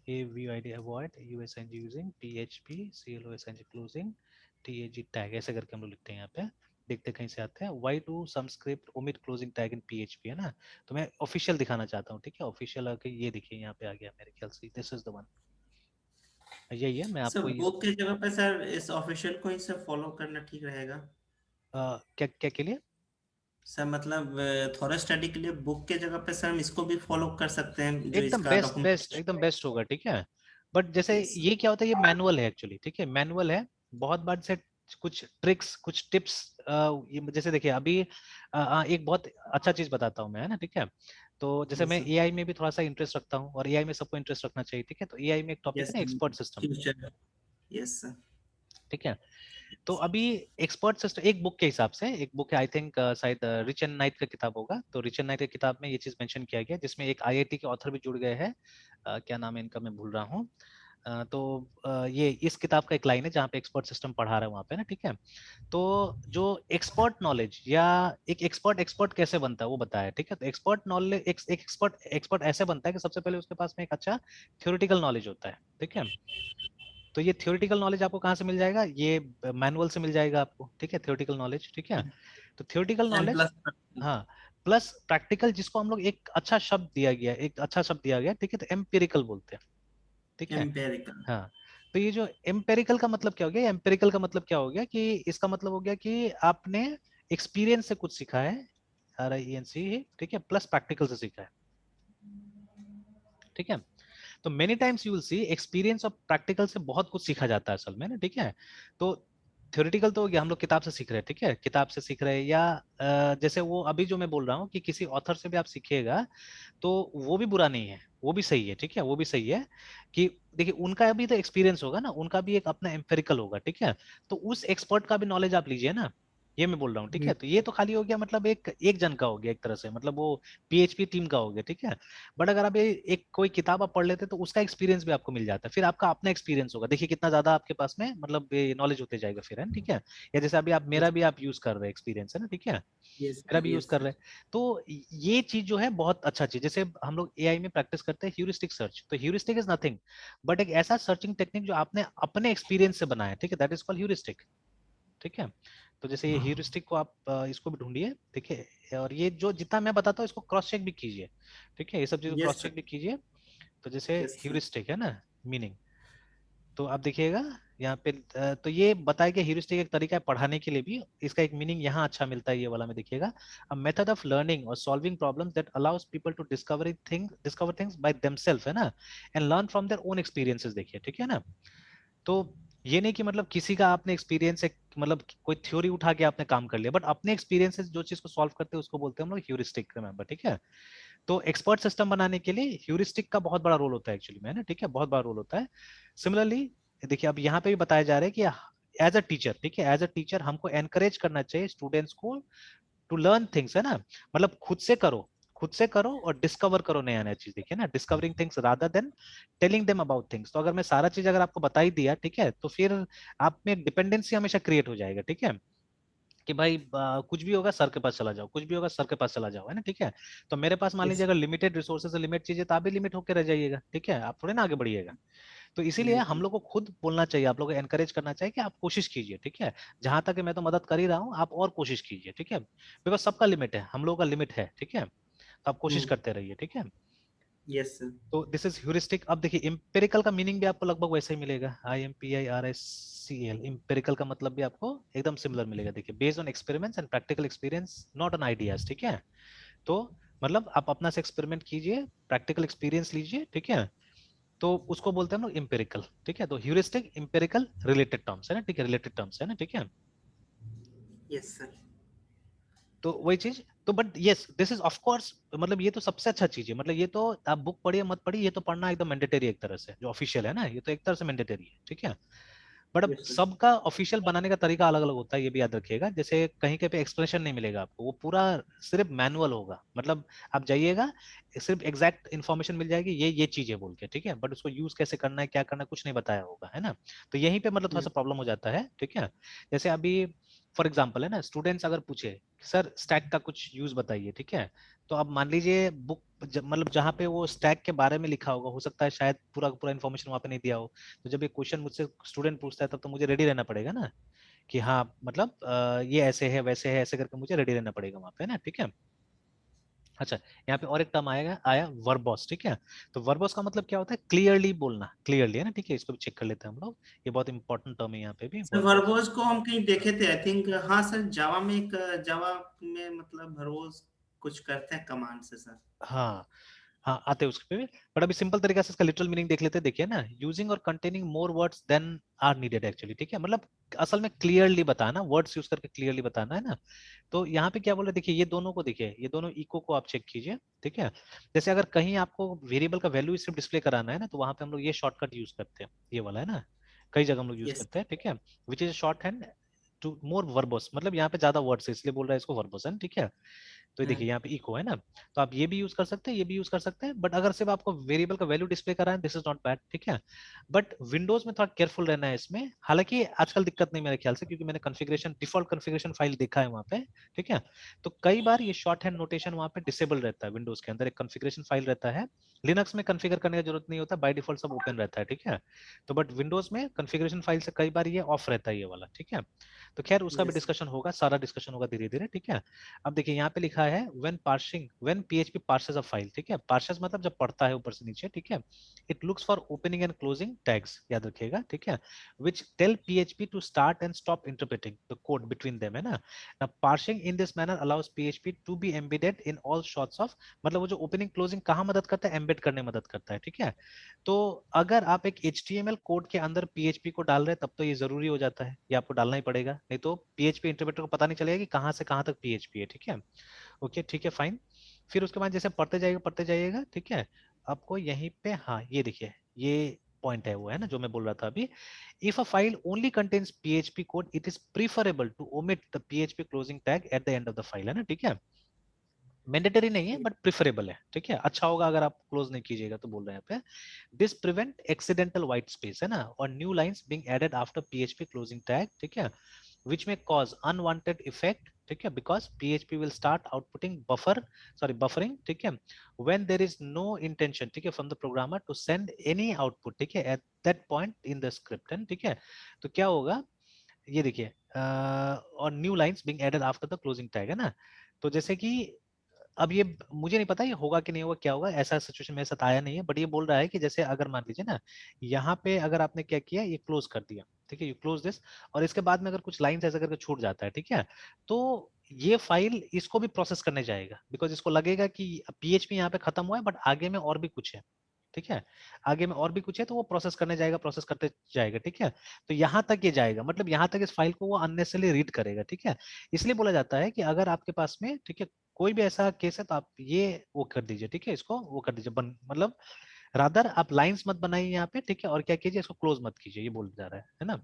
a view id avoid usng using php closng closing tag tag, ऐसे करके हम लोग लिखते हैं यहाँ पे, देखते हैं कहीं से आते हैं। why do some script omit closing tag in php, है ना। तो मैं ऑफिशियल दिखाना चाहता हूँ, ठीक है, ऑफिशियल आके ये देखिए यहाँ पे आ गया मेरे ख्याल से, दिस इज द वन, यही है। मैं सर आपको इस बुक की जगह पे सर इस ऑफिशियल को ही सर फॉलो करना ठीक रहेगा। क्या क्या के लिए, सर मतलब थोड़ा स्टडी के लिए बुक के जगह पे सर हम इसको भी फॉलो कर सकते हैं जो एकदम इसका बेस्ट बेस्ट डॉक्यूमेंट। एकदम बेस्ट होगा, ठीक है। बट जैसे यस। ये क्या होता है, ये मैनुअल है एक्चुअली, ठीक है, मैनुअल है। बहुत बार से कुछ ट्रिक्स कुछ टिप्स, ये जैसे देखिए अभी एक बहुत अच्छा चीज बताता हूँ मैं, है ना, ठीक है। तो जैसे यस मैं सर। एआई में भी थोड़ा सा इंटरेस्ट रखता हूँ, और एआई में सबको इंटरेस्ट रखना चाहिए, ठीक है। तो एआई में एक टॉपिक है यस ना, expert system, future. Yes sir. ठीक है। तो अभी एक्सपर्ट सिस्टम एक बुक के हिसाब से, एक बुक है आई थिंक शायद रिच एंड नाइट का किताब होगा, तो रिच एंड नाइट की किताब में ये चीज मेंशन किया गया, जिसमें एक आईआईटी के ऑथर भी जुड़ गए हैं, क्या नाम है इनका मैं भूल रहा हूँ, तो ये इस किताब का एक लाइन है जहाँ पे एक्सपर्ट सिस्टम पढ़ा रहा है वहाँ पे ना, ठीक है। तो जो एक्सपर्ट नॉलेज या एक एक्सपर्ट एक्सपर्ट कैसे बनता है वो बताया, ठीक है। तो एक्सपर्ट नॉलेज, एक एक्सपर्ट एक्सपर्ट ऐसे बनता है कि सबसे पहले उसके पास में एक अच्छा थ्योरेटिकल नॉलेज होता है, ठीक है। तो ये थ्योरेटिकल नॉलेज आपको कहाँ से मिल जाएगा, ये मैनुअल से मिल जाएगा आपको, ठीक है, थ्योरेटिकल नॉलेज, ठीक है। तो थ्योरेटिकल एंड नॉलेज, प्लस हाँ, प्लस प्रैक्टिकल, जिसको हम लोग एक अच्छा शब्द दिया गया, एक अच्छा शब्द दिया गया, ठीक है, तो एम्पिरिकल बोलते हैं, ठीक है। एम्पेरिकल। हाँ, तो ये जो एम्पेरिकल का मतलब क्या हो गया, एम्पेरिकल का मतलब क्या हो गया कि इसका मतलब हो गया कि आपने एक्सपीरियंस से कुछ सीखा है, RIENC, ठीक है, प्लस प्रैक्टिकल से सीखा है, ठीक है। तो many times you will see experience और प्रैक्टिकल से बहुत कुछ सीखा जाता है असल में ना, ठीक है। तो थ्योरेटिकल तो हो गया, हम लोग किताब से सीख रहे हैं, ठीक है, किताब से सीख रहे हैं, या जैसे वो अभी जो मैं बोल रहा हूँ कि किसी ऑथर से भी आप सीखिएगा तो वो भी बुरा नहीं है, वो भी सही है, ठीक है, वो भी सही है कि देखिए उनका भी तो एक्सपीरियंस होगा ना, उनका भी एक अपना एम्पेरिकल होगा, ठीक है। तो उस एक्सपर्ट का भी नॉलेज आप लीजिए ना, ये मैं बोल रहा हूँ, ठीक है। तो ये तो खाली हो गया मतलब एक एक जन का हो गया एक तरह से, मतलब वो PHP टीम का हो गया, ठीक है। बट अगर आप एक कोई किताब आप पढ़ लेते तो उसका एक्सपीरियंस भी आपको मिल जाता है, फिर आपका अपना एक्सपीरियंस होगा, देखिए कितना ज्यादा आपके पास में मतलब नॉलेज होते जाएगा फिर, है ना, ठीक है। या जैसे अभी आप मेरा यस भी आप यूज कर रहे हैं एक्सपीरियंस, है ना, ठीक है, यस मेरा सर, भी यूज यस कर सर। रहे हैं। तो ये चीज जो है बहुत अच्छा चीज, जैसे हम लोग AI में प्रैक्टिस करते हैं ह्यूरिस्टिक सर्च, तो ह्यूरिस्टिक इज नथिंग बट एक ऐसा सर्चिंग टेक्निक जो आपने अपने एक्सपीरियंस से बनाया, ठीक है, दैट इज कॉल्ड ह्यूरिस्टिक, ठीक है। तो जैसे ये ह्यूरिस्टिक को आप इसको भी ढूंढिए, ठीक है, और ये जो जितना मैं बताता हूँ इसको क्रॉस चेक भी कीजिए, ठीक है, ये सब चीज क्रॉस यस चेक सर। भी कीजिए। तो जैसे यस सर। ह्यूरिस्टिक है ना, मीनिंग, तो आप देखिएगा यहाँ पे तो ये बताया गया ह्यूरिस्टिक एक तरीका है पढ़ाने के लिए भी, इसका एक मीनिंग यहाँ अच्छा मिलता है, ये वाला में देखिएगा, अ मेथड ऑफ लर्निंग और solving problems that allows people to discover things by themselves, है ना, and learn from their own experiences, देखिए, ठीक है ना। तो ये नहीं कि मतलब किसी का आपने एक्सपीरियंस है, मतलब कोई थ्योरी उठा के आपने काम कर लिया, बट अपने एक्सपीरियंस से जो चीज को सॉल्व करते हैं उसको बोलते हैं हम लोग ह्यूरिस्टिक, रिमेंबर, ठीक है। तो एक्सपर्ट सिस्टम बनाने के लिए ह्यूरिस्टिक का बहुत बड़ा रोल होता है एक्चुअली में, है ना, ठीक है, बहुत बड़ा रोल होता है। सिमिलरली देखिए अब यहाँ पे भी बताया जा रहा है कि एज अ टीचर, ठीक है, एज अ टीचर हमको एनकरेज करना चाहिए स्टूडेंट्स को टू लर्न थिंग्स, है ना, मतलब खुद से करो, खुद से करो और डिस्कवर करो नया नया चीज, देखिए ना, discovering things rather than telling them about things. तो अगर मैं सारा चीज अगर आपको बता ही दिया, ठीक है, तो फिर आप में डिपेंडेंसी हमेशा क्रिएट हो जाएगा, ठीक है, कि भाई कुछ भी होगा सर के पास चला जाओ, कुछ भी होगा सर के पास चला जाओ, है ना, ठीक है। तो मेरे पास मान लीजिए यस। अगर लिमिटेड रिसोर्सेज लिमिट चीजें तो आप भी लिमिट होकर रह जाइएगा, ठीक है, आप थोड़े ना आगे बढ़िएगा। तो इसीलिए हम बिल्कुल। लोग को खुद बोलना चाहिए, आप लोगों को एनकरेज करना चाहिए कि आप कोशिश कीजिए, ठीक है। जहां तक मैं तो मदद कर ही रहा हूँ, आप और कोशिश कीजिए, ठीक है, बिकॉज सबका लिमिट है, हम लोगों का लिमिट है, ठीक है, तो आप कोशिश करते रहिए, ठीक है। Yes sir. तो दिस इज ह्यूरिस्टिक। अब देखिए इम्पेरिकल का मीनिंग भी आपको लगभग वैसे ही मिलेगा, IMPIRICL, इम्पेरिकल का मतलब भी आपको एकदम सिमिलर मिलेगा, देखिए, based on experiments and practical experience not on ideas, ठीक है। तो मतलब आप अपना से एक्सपेरिमेंट कीजिए, प्रैक्टिकल एक्सपीरियंस लीजिए, ठीक है, तो उसको बोलते हैं हम लोग इम्पेरिकल, ठीक है। तो ह्यूरिस्टिक इम्पेरिकल रिलेटेड टर्म्स है ना, ठीक है, रिलेटेड टर्म्स है ना, ठीक है। Yes sir. तो वही चीज, तो but yes this is of course, मतलब ये तो सबसे अच्छा चीज है, मतलब ये तो आप बुक पढ़िए मत पढ़िए, ये तो पढ़ना एकदम मैंडेटरी एक तरह से, जो ऑफिशियल है ना, ये तो एक तरह से मैंडेटरी है, ठीक है। बट अब यस सर। सबका ऑफिशियल बनाने का तरीका अलग अलग होता है, ये भी याद रखिएगा, जैसे कहीं कहीं पे एक्सप्लेनेशन नहीं मिलेगा आपको, वो पूरा सिर्फ मैनुअल होगा, मतलब आप जाइएगा सिर्फ एग्जैक्ट इन्फॉर्मेशन मिल जाएगी, ये चीज है बोल के, ठीक है, बट उसको यूज कैसे करना है क्या करना है कुछ नहीं बताया होगा, है ना। तो यहीं पे मतलब थोड़ा सा प्रॉब्लम हो जाता है, ठीक है। जैसे अभी फॉर एग्जाम्पल है ना, स्टूडेंट्स अगर पूछे सर स्टैक का कुछ यूज बताइए, ठीक है, तो अब मान लीजिए बुक मतलब जहाँ पे वो स्टैक के बारे में लिखा होगा, हो सकता है शायद पूरा पूरा इन्फॉर्मेशन वहाँ पे नहीं दिया हो, तो जब ये क्वेश्चन मुझसे स्टूडेंट पूछता है तब तो मुझे रेडी रहना पड़ेगा ना, कि हाँ मतलब ये ऐसे है वैसे है ऐसे करके मुझे रेडी रहना पड़ेगा वहाँ पे ना, ठीक है। अच्छा, यहाँ पे और एक टर्म आएगा, आया वर्बोस, ठीक है। तो वर्बोस का मतलब क्या होता है, क्लियरली बोलना, क्लियरली, है ना, ठीक है, इसको भी चेक कर लेते हैं हम लोग, ये बहुत इंपॉर्टेंट टर्म है यहाँ पे भी, सर वर्बोस। वर्बोज को हम कहीं देखे थे, आई थिंक। हाँ सर, जावा में एक, जावा में मतलब वर्बोज कुछ करते हैं कमांड से सर। हाँ, हाँ आते हैं उसके पे, बट अभी सिंपल तरीका से इसका लिटरल मीनिंग देख लेते हैं, देखिए ना, यूजिंग और containing more words than are needed actually, ठीक है, मतलब असल में क्लियरली बताना, वर्ड्स यूज करके क्लियरली बताना, है ना। तो यहाँ पे क्या बोल रहे हैं, देखिए ये दोनों को, देखिए ये दोनों इको को आप चेक कीजिए, ठीक है। जैसे अगर कहीं आपको वेरिएबल का वैल्यू सिर्फ डिस्प्ले कराना है ना, तो वहां पे हम लोग ये शॉर्टकट यूज करते हैं, ये वाला, है ना, कई जगह हम लोग यूज यस। करते हैं, ठीक है, which is shorthand to more verbose, मतलब यहाँ पे ज्यादा वर्ड्स है इसलिए बोल रहा है इसको वर्बोस, है ना, ठीक है। तो ये देखिए यहाँ पे इको है ना, तो आप ये भी यूज कर सकते हैं, ये भी यूज कर सकते हैं, बट अगर सिर्फ आपको वेरिएबल का वैल्यू डिस्प्ले करा है, दिस इज नॉट बैड, ठीक है। बट विंडोज में थोड़ा केयरफुल रहना है इसमें, हालांकि आजकल दिक्कत नहीं मेरे ख्याल से, क्योंकि मैंने कॉन्फ़िगरेशन, डिफॉल्ट कॉन्फ़िगरेशन फाइल देखा है वहाँ पे, ठीक है। तो कई बार ये शॉर्ट हैंड नोटेशन वहाँ पे डिसेबल रहता है, विंडोज के अंदर एक कॉन्फ़िगरेशन फाइल रहता है। लिनक्स में कॉन्फ़िगर करने की जरूरत नहीं होता, बाय डिफॉल्ट सब ओपन रहता है, ठीक है। तो बट विंडोज में कॉन्फ़िगरेशन फाइल से कई बार ये ऑफ रहता है, ये वाला, ठीक है। तो खैर उसका भी यस। डिस्कशन होगा, सारा डिस्कशन होगा धीरे धीरे, ठीक है। अब देखिए यहाँ पे लिखा है when parsing, when PHP purchase a file, ठीक है। पार्सेस मतलब जब पढ़ता है ऊपर से नीचे, ठीक है। It looks for opening and closing tags, याद रखिएगा, ठीक है, which tell PHP to start and stop interpreting the code between them, है ना। Now parsing in this manner allows PHP to be embedded in all sorts of, मतलब वो जो opening closing कहाँ मदद करता है, एम्बेड करने में मदद करता है, ठीक है। तो अगर आप एक HTML कोड के अंदर PHP को डाल रहे हैं, तब तो ये जरूरी हो जाता है, ये आपको डालना ही पड़ेगा, नहीं तो PHP इंटरप्रेटर को पता नहीं चलेगा कि कहाँ से कहाँ तक PHP है, ठीक है। ओके, ठीक है, फाइन। फिर उसके बाद जैसे पढ़ते जाइएगा, ठीक है। आपको यहीं पे, हाँ ये देखिए, ये पॉइंट है, वो है ना जो मैं बोल रहा था अभी। If a file only contains PHP code, it is preferable to omit the PHP closing tag at the end of the file, है ना, ठीक है। मैंडेटरी नहीं है बट प्रिफरेबल है, ठीक है, अच्छा होगा अगर आप क्लोज नहीं कीजिएगा, तो बोल रहे हैं यहाँ पे। This prevent accidental white space, है ना, और new lines being added after PHP closing tag, ठीक है, which may cause unwanted effect, ठीक है, because PHP will start outputting buffering, ठीक है, when there is no intention, ठीक है, from the programmer to send any output, ठीक है, at that point in the script, है, ठीक है। तो क्या होगा, ये देखिए, और new lines being added after the closing tag, है ना। तो जैसे कि अब ये मुझे नहीं पता ये होगा कि नहीं होगा, क्या होगा, ऐसा सिचुएशन मेरे साथ आया नहीं है, बट ये बोल रहा है कि जैसे अगर मान लीजिए ना, यहाँ पे अगर आपने क्या किया, ये क्लोज कर दिया, ठीक है, यू क्लोज दिस, और इसके बाद में अगर कुछ लाइंस ऐसा करके छूट जाता है, ठीक है, तो ये फाइल इसको भी प्रोसेस करने जाएगा, बिकॉज इसको लगेगा कि पीएचपी यहाँ पे खत्म हुआ है, बट आगे में और भी कुछ है, ठीक है, आगे में और भी कुछ है, तो वो प्रोसेस करने जाएगा, प्रोसेस करते जाएगा, ठीक है। तो यहाँ तक ये जाएगा, मतलब यहाँ तक इस फाइल को वो अननेसेसरली रीड करेगा, ठीक है। इसलिए बोला जाता है कि अगर आपके पास में, ठीक है, कोई भी ऐसा केस है, तो आप ये वो कर दीजिए, ठीक है, इसको वो कर दीजिए बंद, मतलब रादर आप लाइंस मत बनाइए यहाँ पे, ठीक है, और क्या कीजिए, इसको क्लोज मत कीजिए, ये बोल जा रहा है ना,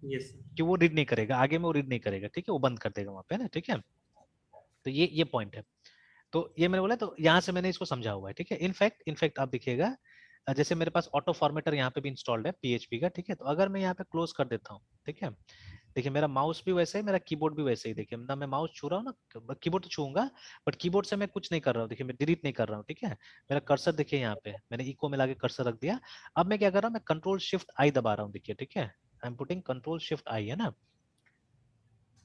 यस। कि वो रीड नहीं करेगा, आगे में वो रीड नहीं करेगा, ठीक है, वो बंद कर देगा वहां पे ना, ठीक है। तो ये पॉइंट है। तो ये मैंने बोला, तो यहाँ से मैंने इसको समझा हुआ है, ठीक है। इनफैक्ट आप देखिएगा, जैसे मेरे पास ऑटो फॉर्मेटर यहाँ पे भी इंस्टॉल्ड है पीएचपी का, ठीक है, तो अगर मैं यहाँ पे क्लोज कर देता हूँ, ठीक है, देखिए मेरा माउस भी वैसे ही, मेरा कीबोर्ड भी वैसे ही, देखिए ना मैं माउस छू रहा हूँ ना, कीबोर्ड तो छूंगा, बट कीबोर्ड से मैं कुछ नहीं कर रहा हूँ, देखिए मैं डिलीट नहीं कर रहा हूँ, ठीक है। मेरा कर्सर देखिए यहाँ पे मैंने इको में लाके कर्सर रख दिया। अब मैं क्या कर रहा हूँ, मैं कंट्रोल शिफ्ट आई दबा रहा हूँ, देखिए, ठीक है, I am putting control shift I, है ना।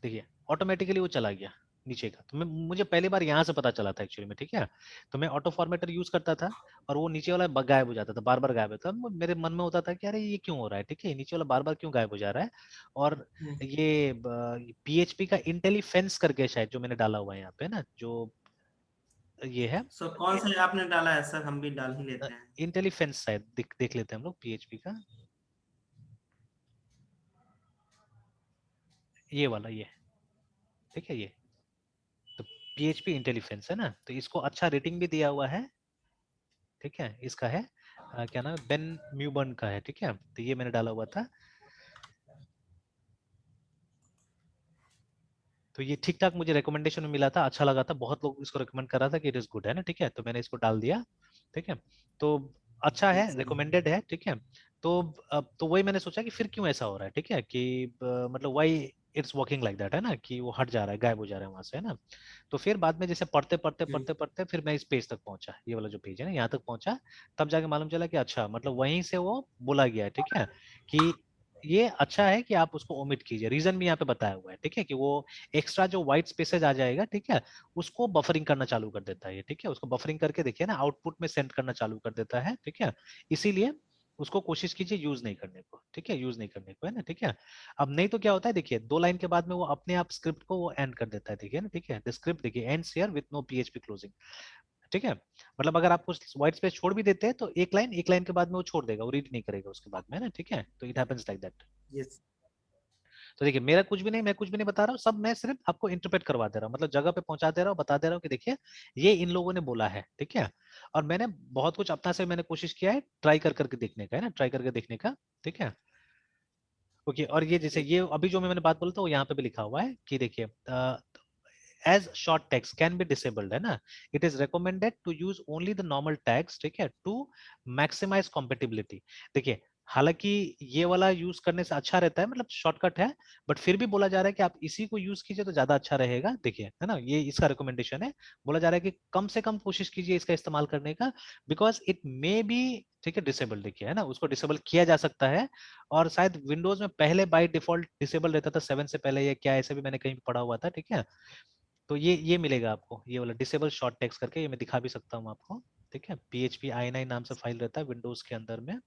देखिए ऑटोमेटिकली वो चला गया नीचे का, तो मैं, मुझे पहली बार यहाँ से पता चला था एक्चुअली में, ठीक है। तो मैं ऑटो फॉर्मेटर यूज करता था, और वो नीचे वाला गायब हो जाता था, बार बार गायब होता था, मेरे मन में होता था कि अरे ये क्यों हो रहा है, ठीक है, नीचे वाला बार बार क्यों गायब हो जा रहा है। और ये पीएचपी का इंटेलिफेंस करके शायद जो मैंने डाला हुआ है यहाँ पे ना, जो ये है सो कौन सा आपने डाला है सर, हम भी डाल ही लेते हैं। इंटेलिफेंस, शायद देख लेते हैं हम लोग पीएचपी का, ये वाला, ये, ठीक है, ये तो पीएचपी इंटेलिफेंस है ना, तो इसको अच्छा रेटिंग भी दिया हुआ है, ठीक है, इसका है क्या नाम है, बेन म्यूबर्न का है, ठीक है, तो ये मैंने डाला हुआ था। तो ये ठीक ठाक मुझे रिकमेंडेशन में मिला था, अच्छा लगा था, बहुत लोग इसको रिकमेंड कर रहा था कि इट इज गुड, है ना, ठीक है, तो मैंने इसको डाल दिया, ठीक है। तो अच्छा है, अच्छा। रिकमेंडेड है, ठीक है। तो अब तो वही मैंने सोचा कि फिर क्यों ऐसा हो रहा है, ठीक है, कि मतलब why it's working like that, है ना, कि वो हट जा रहा है, गायब हो जा रहा है वहां से, है ना। तो फिर बाद में जैसे पढ़ते फिर मैं इस पेज तक पहुंचा, ये वाला जो पेज है ना, यहाँ तक पहुंचा, तब जाके मालूम चला कि अच्छा, मतलब वहीं से वो बोला गया है, ठीक है, कि ये अच्छा है कि आप उसको ओमिट कीजिए, रीजन भी यहाँ पे बताया हुआ है, ठीक है, कि वो एक्स्ट्रा जो व्हाइट स्पेसेज आ जाएगा, ठीक है, उसको बफरिंग करना चालू कर देता है ये, ठीक है, उसको बफरिंग करके देखिए ना, आउटपुट में सेंड करना चालू कर देता है, ठीक है। इसीलिए उसको कोशिश कीजिए यूज नहीं करने को, ठीक है, यूज नहीं करने को, है ना, ठीक है। अब नहीं तो क्या होता है, देखिए 2 लाइन के बाद में वो अपने आप स्क्रिप्ट को वो एंड कर देता है, देखिए ना, ठीक है, द स्क्रिप्ट देखिए ends here with no PHP closing, ठीक है। मतलब अगर आप कुछ व्हाइट स्पेस छोड़ भी देते हैं, तो एक लाइन के बाद में वो छोड़ देगा, वो रीड नहीं करेगा उसके बाद में, है ना, ठीक है, तो it happens like that. Yes. तो देखिए मेरा कुछ भी नहीं, मैं कुछ भी नहीं बता रहा हूँ, सब मैं सिर्फ आपको इंटरप्रेट करवा दे रहा हूँ, मतलब जगह पे पहुंचा दे रहा हूँ, बता दे रहा हूँ कि देखिए ये इन लोगों ने बोला है, ठीक है। और मैंने बहुत कुछ अपना से मैंने कोशिश किया है ट्राई करके देखने का, है ना, ट्राई करके देखने का, ठीक है। ओके, और ये जैसे ये अभी जो मैंने बात बोला था, वो यहाँ पे भी लिखा हुआ है कि देखिए as short tags can be disabled, है ना. It is recommended to use only the normal tags, ठीक है, टू मैक्सिमाइज कॉम्पेटिबिलिटी. देखिए, हालांकि ये वाला यूज करने से अच्छा रहता है, मतलब शॉर्टकट है, बट फिर भी बोला जा रहा है कि आप इसी को यूज कीजिए तो ज्यादा अच्छा रहेगा. देखिए, है ना, ये इसका रिकमेंडेशन है. बोला जा रहा है कि कम से कम कोशिश कीजिए इसका इस्तेमाल करने का, बिकॉज इट मे बी, ठीक है, डिसेबल. देखिए, है ना, उसको डिसेबल किया जा सकता है. और शायद विंडोज में पहले बाय डिफॉल्ट डिसेबल रहता था 7 से पहले, या क्या, ऐसे भी मैंने कहीं पढ़ा हुआ था, ठीक है. तो ये मिलेगा आपको, ये वाला डिसेबल शॉर्ट टेक्स्ट करके, ये मैं दिखा भी सकता हूँ आपको, ठीक है. PHP i9 नाम से फाइल रहता है विंडोज के अंदर में.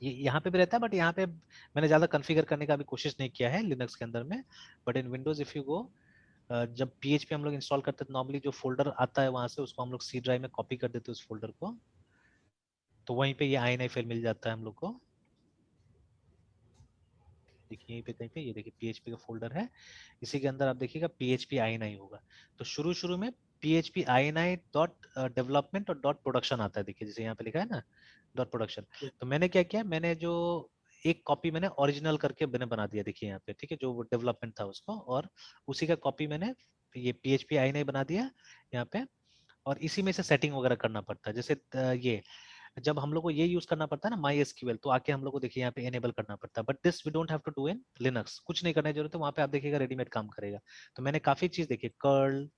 ये यहाँ पे भी रहता है, बट यहाँ पे मैंने ज्यादा कॉन्फ़िगर करने का भी कोशिश नहीं किया है लिनक्स के अंदर में. But in Windows if you go, जब PHP हम लोग इंस्टॉल करते हैं, नॉर्मली जो फोल्डर आता है वहां से उसको हम लोग C ड्राइव में कॉपी कर देते हैं उस फोल्डर को. तो वहीं पे ये i9 फाइल मिल जाता है हम लोग को. देखिए यहीं पे कहीं पे, ये देखिए PHP का फोल्डर है, इसी के अंदर आप देखिएगा PHP i9 होगा. तो शुरू शुरू में PHP i9 डॉट डेवलपमेंट और डॉट प्रोडक्शन आता है. देखिए जैसे यहाँ पे लिखा है ना, डॉट प्रोडक्शन. तो मैंने क्या किया, मैंने जो एक कॉपी मैंने ओरिजिनल करके मैंने बना दिया, देखिए यहाँ पे, ठीक है, जो डेवलपमेंट था उसको, और उसी का कॉपी मैंने ये PHP i9 बना दिया यहाँ पे. और इसी में से सेटिंग वगैरह करना पड़ता है. जैसे ये जब हम लोग को ये यूज करना पड़ता है ना माई एसक्यूएल, तो आके हम लोग को देखिए यहाँ पे एनेबल करना पड़ता है. But this we don't have to do in Linux. कुछ नहीं करने की जरूरत है, वहां पे आप देखिएगा रेडीमेड काम करेगा. तो मैंने काफी चीज देखी, curl,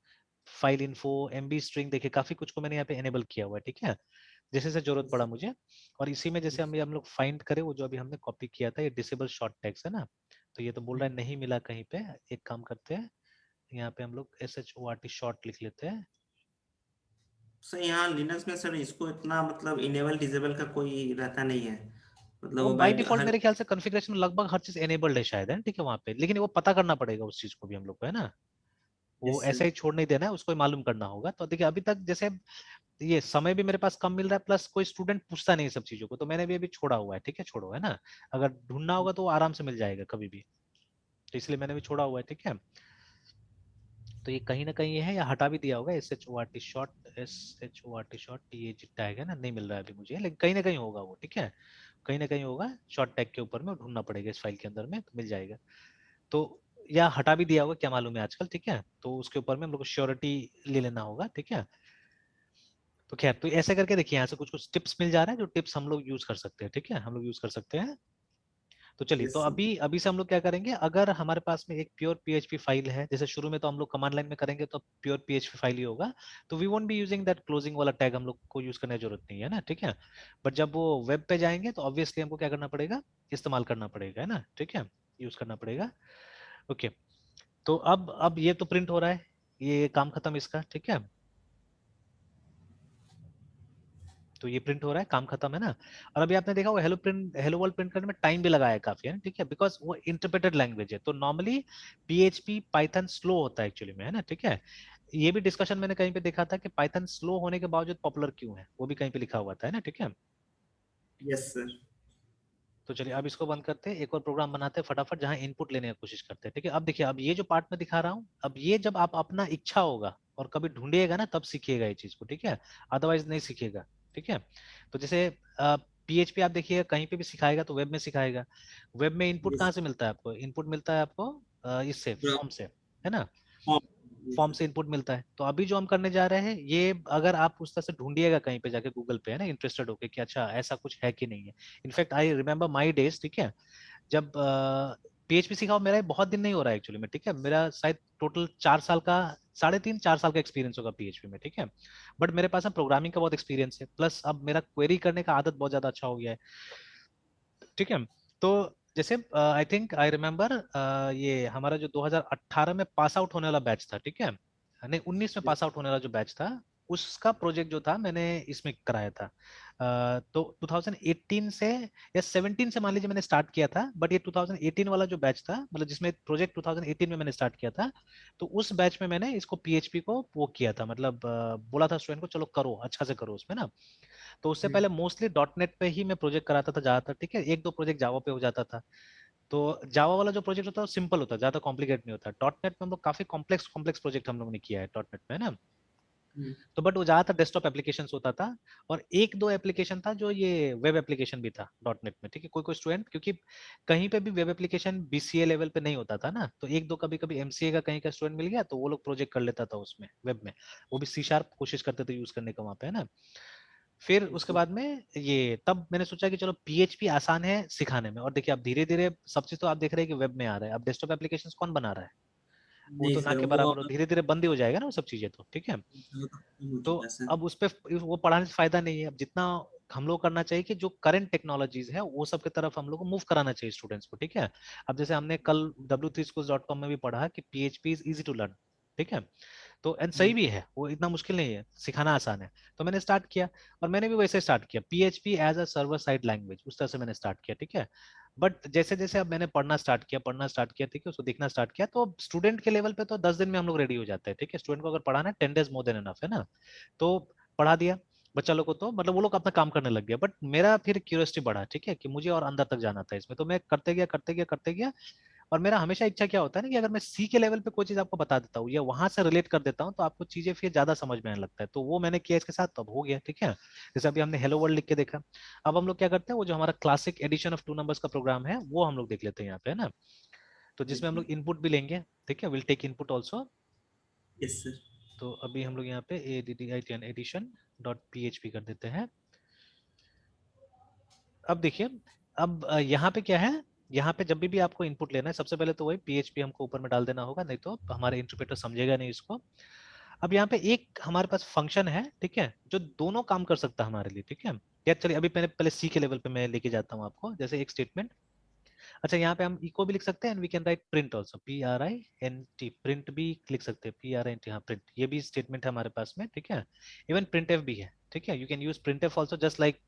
file info, MB string, देखिए काफी कुछ को मैंने यहाँ पे एनेबल किया हुआ है, ठीक है, जैसे से जरूरत पड़ा मुझे. और इसी में जैसे हम लोग फाइंड करें, वो जो अभी हमने कॉपी किया था, ये डिसेबल शॉर्ट टैग्स है ना. तो ये तो बोल रहा है नहीं मिला कहीं पे. एक काम करते हैं, यहाँ पे हम लोग SHORT शॉर्ट लिख लेते हैं. सर यहाँ लिनक्स में सर इसको इतना मतलब इनेबल डिसेबल का कोई रहता नहीं है, मतलब वो वो बाय बाई डिफॉल्ट हर। मेरे ख्याल से कॉन्फ़िगरेशन में लगभग हर चीज एनेबल्ड है शायद, है, ठीक है, वहां पे. लेकिन वो पता करना पड़ेगा उस चीज को भी हम लोग को, है ना. वो यस ऐसे सर। ही छोड़ नहीं देना है, उसको ही मालूम करना होगा. तो देखिए अभी तक जैसे ये समय भी मेरे पास कम मिल रहा है, प्लस कोई स्टूडेंट पूछता नहीं सब चीजों को, तो मैंने भी अभी छोड़ा हुआ है, ठीक है, छोड़ो, है ना. अगर ढूंढना होगा तो वो आराम से मिल जाएगा कभी भी. तो इसलिए मैंने भी छोड़ा हुआ है, ठीक है. तो ये कहीं ना कहीं ये है, या हटा भी दिया होगा. SHORT ये टैग है ना, नहीं मिल रहा है अभी मुझे, लेकिन कहीं ना कहीं होगा वो, ठीक है, कहीं ना कहीं होगा शॉर्ट टैग के ऊपर में. ढूंढना पड़ेगा इस फाइल के अंदर में, तो मिल जाएगा. तो या हटा भी दिया होगा, क्या मालूम है आजकल, ठीक है. तो उसके ऊपर में हम लोग को श्योरिटी ले लेना होगा, ठीक है. तो खैर, तो ऐसे करके देखिए यहाँ से कुछ कुछ टिप्स मिल जा रहे हैं, जो टिप्स हम लोग यूज कर सकते हैं, ठीक है, हम लोग यूज कर सकते हैं. तो चलिए, तो यस सर। अभी अभी से हम लोग क्या करेंगे, अगर हमारे पास में एक प्योर PHP फाइल है, जैसे शुरू में तो हम लोग कमांड लाइन में करेंगे तो प्योर PHP फाइल ही होगा. तो we won't be using that closing वाला टैग, हम लोग को यूज करने की जरूरत नहीं है ना, ठीक है. बट जब वो वेब पे जाएंगे तो ऑब्वियसली हमको क्या करना पड़ेगा, इस्तेमाल करना पड़ेगा, है ना, ठीक है, यूज करना पड़ेगा. ओके. तो अब ये तो प्रिंट हो रहा है, ये काम खत्म इसका, ठीक है. तो ये प्रिंट हो रहा है, काम खत्म, है ना. और अभी आपने देखा वो हेलो वर्ल्ड प्रिंट करने में टाइम भी लगाया काफी, है ना, ठीक है, बिकॉज वो इंटरप्रेटेड लैंग्वेज है. तो नॉर्मली PHP पाइथन स्लो होता है एक्चुअली में, है ना, ठीक है. ये भी डिस्कशन मैंने कहीं पे देखा था कि पाइथन स्लो होने के बावजूद पॉपुलर क्यों है, वो भी कहीं पे लिखा हुआ था, है ना, ठीक है. Yes sir. तो चलिए अब इसको बंद करते हैं, एक और प्रोग्राम बनाते हैं फटाफट, जहां इनपुट लेने की कोशिश करते हैं, ठीक है. अब देखिए, अब ये जो पार्ट में दिखा रहा हूँ, अब ये जब आप अपना इच्छा होगा और कभी ढूंढिएगा ना, तब सीखिएगा ये चीज को, ठीक है, अदरवाइज नहीं सीखिएगा, ठीक है. तो जैसे PHP आप देखिएगा कहीं पे भी सिखाएगा तो वेब में सिखाएगा. वेब में इनपुट कहाँ यस। से मिलता है आपको, इनपुट मिलता है आपको इससे, फॉर्म से, है ना. हाँ। फॉर्म से इनपुट मिलता है. तो अभी जो हम करने जा रहे हैं, ये अगर आप उस तरह से ढूंढिएगा कहीं पे जाके गूगल पे, है ना, इंटरेस्टेड होके कि अच्छा ऐसा कुछ है कि नहीं है. In fact I remember my days, ठीक है, जब PHP सीखा, मेरा ये बहुत दिन नहीं हो रहा है एक्चुअली में, ठीक है, मेरा शायद टोटल 4 साल का, 3.5 4 साल का एक्सपीरियंस होगा PHP में, ठीक है. बट मेरे पास ना प्रोग्रामिंग का बहुत एक्सपीरियंस है, प्लस अब मेरा क्वेरी करने का आदत बहुत ज्यादा अच्छा हो गया है, ठीक है. तो जैसे आई थिंक आई रिमेम्बर, ये हमारा जो 2018 में पास आउट होने वाला बैच था, ठीक है, नहीं 19 में पास आउट होने वाला जो बैच था, उसका प्रोजेक्ट जो था मैंने इसमें कराया था. तो 2018 से या 17 से मान लीजिए मैंने स्टार्ट किया था, बट ये 2018 वाला जो बैच था, मतलब जिसमें प्रोजेक्ट 2018 में मैंने स्टार्ट किया था, तो उस बैच में मैंने इसको PHP को वो किया था, मतलब बोला था स्टूडेंट को चलो करो, अच्छा से करो उसमें ना. तो उससे पहले मोस्टली .NET पे ही मैं प्रोजेक्ट कराता था ज्यादातर, ठीक है, एक दो प्रोजेक्ट जावा पे हो जाता था. तो जावा वाला जो प्रोजेक्ट होता है वो सिंपल होता है, ज्यादा कॉम्प्लिकेट नहीं होता. .NET में हम लोग काफी कॉम्प्लेक्स कॉम्प्लेक्स प्रोजेक्ट हम लोग ने किया है .NET में, है ना. तो बट वो ज्यादातर डेस्कटॉप एप्लीकेशन होता था, और एक दो एप्लीकेशन था जो ये वेब एप्लीकेशन भी था डॉट नेट में, ठीक है। कोई कोई स्टूडेंट, क्योंकि कहीं पे भी वेब एप्लीकेशन बीसीए लेवल पे नहीं होता था ना, तो एक दो कभी कभी एमसीए का कहीं का स्टूडेंट मिल गया तो वो लोग प्रोजेक्ट कर लेता था उसमें वेब में, वो भी सी शार्प कोशिश करते थे यूज करने का वहां पे, है ना। फिर उसके अच्छा। बाद में ये तब मैंने सोचा कि चलो पीएचपी आसान है सिखाने में, और देखिए अब धीरे धीरे सब चीज तो आप देख रहे हैं कि वेब में आ रहा है, अब डेस्कटॉप एप्लीकेशन कौन बना रहा है, वो नहीं तो ना सर, के वो बराबर हो, धीरे धीरे बंद ही हो जाएगा ना वो सब चीजें, तो ठीक है। वो तो खत्म हो तो चुका है सर। अब उस पे वो पढ़ाने से फायदा नहीं है, अब जितना हम लोग करना चाहिए कि जो करंट टेक्नोलॉजीज है वो सब की तरफ हम लोग को मूव कराना चाहिए स्टूडेंट्स को, ठीक है। अब जैसे हमने कल w3schools.com में भी पढ़ा कि PHP is easy to learn, ठीक है। तो एंड सही जी। भी है, वो इतना मुश्किल नहीं है, सिखाना आसान है। तो मैंने स्टार्ट किया, और मैंने भी वैसे स्टार्ट किया PHP as a server side language, उस तरह से मैंने स्टार्ट किया, ठीक है। बट जैसे जैसे अब मैंने पढ़ना स्टार्ट किया, ठीक है, उसको देखना स्टार्ट किया, तो स्टूडेंट के लेवल पे तो 10 दिन में हम लोग रेडी हो जाते हैं, ठीक है। स्टूडेंट को अगर पढ़ाना है 10 डेज मोर देन एनफ है ना, तो पढ़ा दिया बच्चा लोग को, तो मतलब वो लोग अपना काम करने लग गया, बट मेरा फिर क्यूरियोसिटी बढ़ा, ठीक है, कि मुझे और अंदर तक जाना था इसमें, तो मैं करते गया। और मेरा हमेशा इच्छा क्या होता है ना कि अगर मैं सी के लेवल पे कोई चीज आपको बता देता हूँ या वहां से रिलेट कर देता हूँ तो आपको चीजें फिर ज्यादा समझ में आने लगता है, तो वो मैंने किया इसके साथ, तो अब हो गया, ठीक है। जैसे अभी हमने हेलो वर्ल्ड लिख के देखा, अब हम लोग क्या करते हैं, वो जो हमारा classic edition of two numbers का प्रोग्राम है वो हम लोग देख लेते हैं यहाँ पे, है ना। तो जिसमें हम देखिए। लोग इनपुट भी लेंगे, ठीक है, will take input also. Yes sir. तो अभी हम लोग यहाँ पे एडिशन डॉट पीएचपी कर देते हैं। अब देखिए, अब यहाँ पे क्या है, यहाँ पे जब भी आपको इनपुट लेना है सबसे पहले तो वही पीएचपी हमको ऊपर में डाल देना होगा, नहीं तो हमारे इंटरप्रेटर समझेगा नहीं इसको। अब यहाँ पे एक हमारे पास फंक्शन है, ठीक है, जो दोनों काम कर सकता है हमारे लिए, ठीक है। या चलिए अभी पहले पहले सी के लेवल पे मैं लेके जाता हूँ आपको, जैसे एक स्टेटमेंट। अच्छा, यहाँ पे हम इको भी लिख सकते हैं, and we can write print also, PRINT, print भी लिख सकते हैं, PRINT, हाँ प्रिंट, ये भी स्टेटमेंट है हमारे पास में, ठीक है। इवन प्रिंट एफ भी है, ठीक है, you can use print F also just like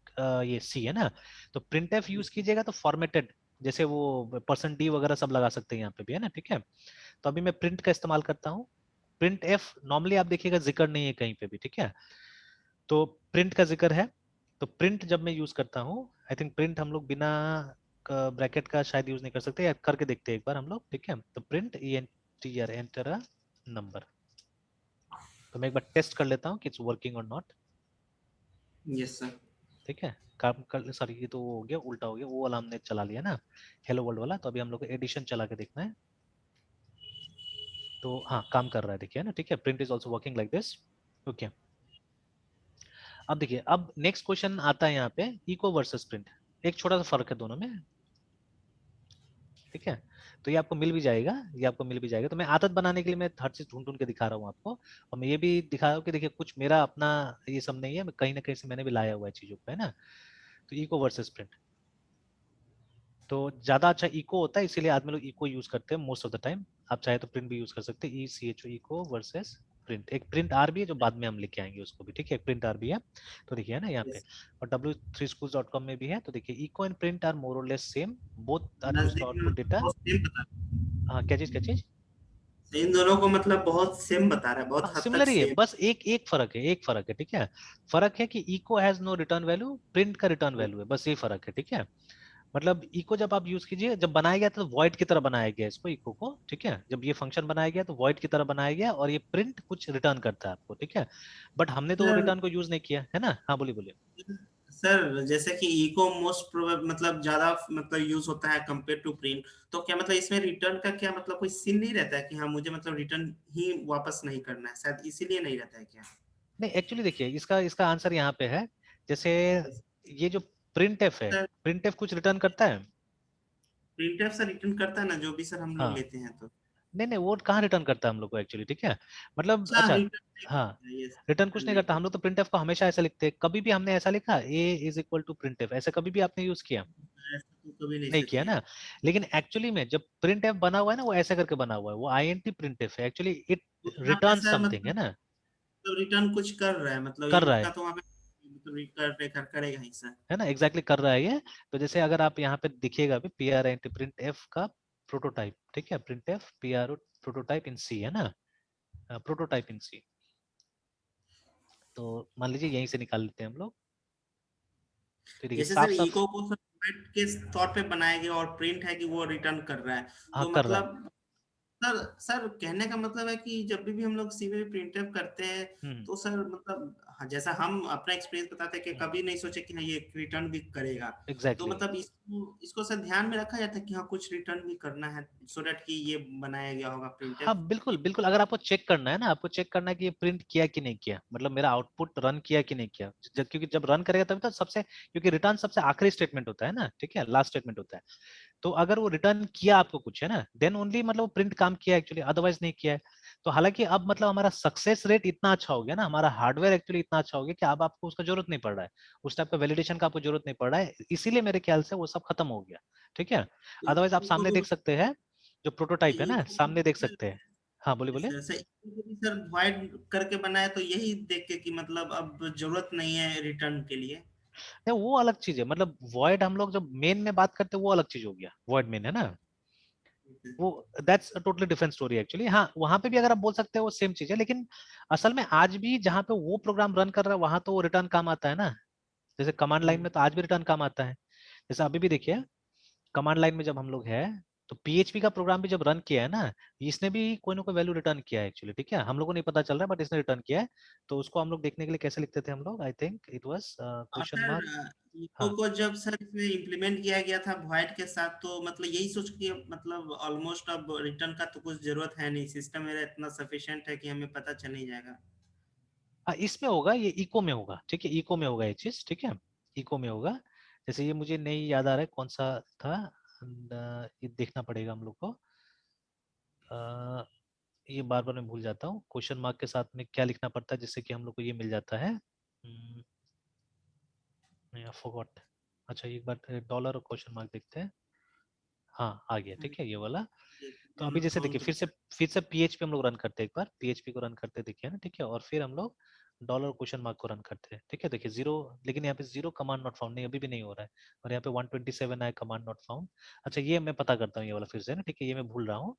ये सी है ना। तो प्रिंट एफ यूज कीजिएगा तो फॉर्मेटेड, जैसे वो %d वगैरह सब लगा सकते हैं यहाँ पे भी, है ना, ठीक है। तो अभी मैं प्रिंट का इस्तेमाल करता हूँ। प्रिंट एफ नॉर्मली आप देखिएगा जिक्र नहीं है कहीं पे भी, ठीक है, तो प्रिंट का जिक्र है। तो प्रिंट जब मैं यूज करता हूँ, आई थिंक प्रिंट हम लोग बिना ब्रैकेट का शायद यूज नहीं कर सकते, या करके देखते हैं एक बार हम लोग, ठीक है। तो print ENTR, enter a number. तो मैं एक बार टेस्ट कर लेता हूँ कि इट्स वर्किंग और नॉट, यस सर। ठीक है। काम कर, सॉरी ये तो हो गया, उल्टा हो गया, वो वाला हमने चला लिया ना, हेलो वर्ल्ड वाला। तो अभी हम लोग को एडिशन चला के देखना है, तो हाँ काम कर रहा है, देखिए ना, ठीक है, print is also working like this, okay. अब देखिए, अब नेक्स्ट क्वेश्चन आता है यहाँ पे, इको वर्सेस प्रिंट, एक छोटा सा फर्क है दोनों में, ठीक है। तो ये आपको मिल भी जाएगा, ये आपको मिल भी जाएगा, तो मैं आदत बनाने के लिए मैं हर चीज ढूंढ ढूंढ के दिखा रहा हूँ आपको, और मैं ये भी दिखा रहा हूँ कि देखिए कुछ मेरा अपना ये सब नहीं है, मैं कहीं ना कहीं से मैंने भी लाया हुआ है चीजों को, है ना। तो इको वर्सेस प्रिंट, तो ज्यादा अच्छा इको होता है, इसीलिए आदमी लोग इको यूज करते हैं मोस्ट ऑफ द टाइम। आप चाहे तो प्रिंट भी यूज कर सकते हैं, ECHO, इको वर्सेस प्रिंट। एक प्रिंट आर भी है जो बाद में हम लेके आएंगे उसको भी, ठीक है, एक प्रिंट आर भी है। तो देखिए ना यहाँ पे, यस। और w3schools.com में भी है, तो देखिए echo and print are more or less same, both are used to नजदीक में आउटपुट डेटा। बहुत सेम बता हाँ, क्या चीज? रहा है। इन दोनों को मतलब बहुत सेम बता रहा है, बहुत हाँ हद तक सिमिलर ही है, सेम। बस एक एक फर्क है, ठीक है। फर्क है कि echo has no return value, print का रिटर्न वैल्यू है, बस ये फर्क है, ठीक है। मतलब इको जब आप यूज कीजिए, जब बनाया गया था तो वॉइड की तरह बनाया गया इसको, इको को, ठीक है। जब ये फंक्शन बनाया गया तो वॉइड की तरह बनाया गया, और ये प्रिंट कुछ रिटर्न करता है आपको, ठीक है। बट हमने तो सर, रिटर्न को यूज नहीं किया है ना, हाँ बोलिए बोलिए। सर जैसे कि इको मोस्ट प्रोबेबल मतलब ज्यादा मतलब यूज होता है कंपेयर टू प्रिंट, तो क्या मतलब इसमें रिटर्न का क्या मतलब कोई सीन नहीं रहता है कि हाँ मुझे मतलब रिटर्न ही वापस नहीं करना है, शायद इसीलिए नहीं रहता है क्या? नहीं एक्चुअली देखिए, इसका इसका आंसर यहाँ पे है, जैसे ये जो प्रिंट एफ है, सर प्रिंट एफ कुछ रिटर्न करता है। प्रिंटर सर रिटर्न करता है ना जो भी सर हम लोग हाँ, लेते हैं तो। नहीं नहीं, वो कहाँ रिटर्न करता है हम लोग को एक्चुअली, ठीक है। मतलब अच्छा, अच्छा, रिटर्न नहीं हाँ, करता है, यस रिटर्न कुछ रिटर्न नहीं नहीं करता, हम करता। लोग तो प्रिंट एफ को हमेशा ऐसा लिखते हैं, कभी भी हमने ऐसा लिखा A = printf, ऐसे कभी भी आपने यूज किया? ऐसा तो कभी नहीं नहीं सर किया किया। ना। लेकिन एक्चुअली में जब प्रिंट एफ बना हुआ है ना, वो ऐसे करके बना हुआ है, वो INT प्रिंट एफ है, एक्चुअली इट तो यहाँ पे रिटर्न सर समथिंग, है मतलब ना, तो रिटर्न कुछ कर रहा है, मतलब कर रहा इनका है तो वहाँ पे मतलब करेगा ही सर। है ना, एग्जैक्टली कर रहा है ये। तो जैसे अगर आप यहाँ पे दिखिएगा भी PRINT प्रिंट एफ का प्रोटोटाइप, ठीक है, प्रिंट एफ PRO प्रोटोटाइप इन सी, है ना, प्रोटोटाइप इन सी। तो मान लीजिए यहीं से निकाल लेते हैं हम लोग, तो देखिए जैसे साफ सर साफ, इको को सर कमेंट के तौर पे बनाया गया और प्रिंट है कि वो रिटर्न कर रहा है, हाँ तो कर रहा है। मतलब सर सर कहने का मतलब है कि जब भी हम लोग सी में प्रिंटफ करते हैं हम्म। तो सर मतलब हाँ, जैसा हम अपना एक्सपीरियंस बताते हैं कि कभी नहीं सोचे कि हाँ ये रिटर्न भी करेगा। तो एग्जैक्टली। मतलब इसको इसको सर ध्यान में रखा जाता है कि हाँ कुछ रिटर्न भी करना है सो दैट कि ये बनाया गया होगा हाँ प्रिंटफ। बिल्कुल बिल्कुल, अगर आपको चेक करना है ना, आपको चेक करना है कि ये प्रिंट किया कि नहीं किया, मतलब मेरा आउटपुट रन किया कि नहीं किया, क्योंकि जब रन करेगा तभी तो सबसे, क्योंकि रिटर्न सबसे आखिरी स्टेटमेंट होता है ना, ठीक है, लास्ट स्टेटमेंट होता है। तो अगर वो रिटर्न किया आपको कुछ है ना, देन ओनली मतलब वो प्रिंट काम किया एक्चुअली, अदरवाइज नहीं किया है। तो हालांकि अब मतलब हमारा सक्सेस रेट इतना अच्छा हो गया ना, हमारा हार्डवेयर एक्चुअली इतना अच्छा हो गया कि अब आपको उसका जरूरत नहीं पड़ रहा है, उस टाइप का वैलिडेशन का आपको जरूरत नहीं पड़ रहा है, इसीलिए मेरे ख्याल से वो सब खत्म हो गया। ठीक है। तो अदरवाइज आप इको सामने को देख सकते हैं, जो प्रोटोटाइप है ना, इको को सामने देख सर सकते हैं। हाँ बोलिए बोलिए। सर सर इको को भी सर वाइड करके बनाया तो यही देख के कि मतलब अब जरूरत नहीं है रिटर्न के लिए। नहीं वो अलग चीज है, मतलब वॉइड हम लोग जब मेन में बात करते हैं वो अलग चीज हो गया, वॉइड मेन है ना, वो that's a totally different story actually. हाँ वहां पे भी अगर आप बोल सकते हो वो सेम चीज है, लेकिन असल में आज भी जहाँ पे वो प्रोग्राम रन कर रहा है वहां तो वो रिटर्न काम आता है ना, जैसे कमांड लाइन में तो आज भी रिटर्न काम आता है। जैसे अभी भी देखिए, कमांड लाइन में जब हम लोग है, तो पीएचपी का प्रोग्राम भी जब रन किया है ना, इसने भी कोई ना कोई वैल्यू रिटर्न किया है एक्चुअली, ठीक है, हम लोग को नहीं पता चल रहा है बट इसने रिटर्न किया है। तो उसको हम लोग देखने के लिए कैसे लिखते थे हम लोग, आई थिंक इट वाज और क्वेश्चन सर मार्क। इको हाँ को जब सर इसमें इम्प्लीमेंट किया गया था वॉइड के साथ तो मतलब यही सोच के मतलब ऑलमोस्ट अब रिटर्न का तो कुछ जरूरत है नहीं, सिस्टम मेरा इतना सफिशिएंट है कि हमें पता चल ही जाएगा। हाँ, इसमें होगा, ये इको में होगा, ठीक है, इको में होगा ये चीज, ठीक है, इको में होगा। जैसे ये मुझे नहीं याद आ रहा है कौन सा था, ये देखना पड़ेगा हम लोग को। अ, ये बार बार मैं भूल जाता हूँ, क्वेश्चन मार्क के साथ में क्या लिखना पड़ता है जिससे कि हम लोग को ये मिल जाता है। फॉरगॉट। अच्छा एक बार डॉलर और क्वेश्चन मार्क देखते हैं। हाँ आ गया, ठीक है, ये वाला। तो अभी जैसे देखिए, अमाउंट। फिर से पीएचपी हम लोग रन करते हैं, एक बार पीएचपी को रन करते देखिए ना, ठीक है, और फिर हम लोग डॉलर क्वेश्चन मार्क को रन करते हैं, ठीक है, देखिए जीरो, लेकिन यहाँ पे जीरो कमांड नॉट फाउंड, नहीं अभी भी नहीं हो रहा है, और यहाँ पे 127 आया कमांड नॉट फाउंड। अच्छा ये मैं पता करता हूँ ये वाला फिर से ना, ठीक है, ये मैं भूल रहा हूँ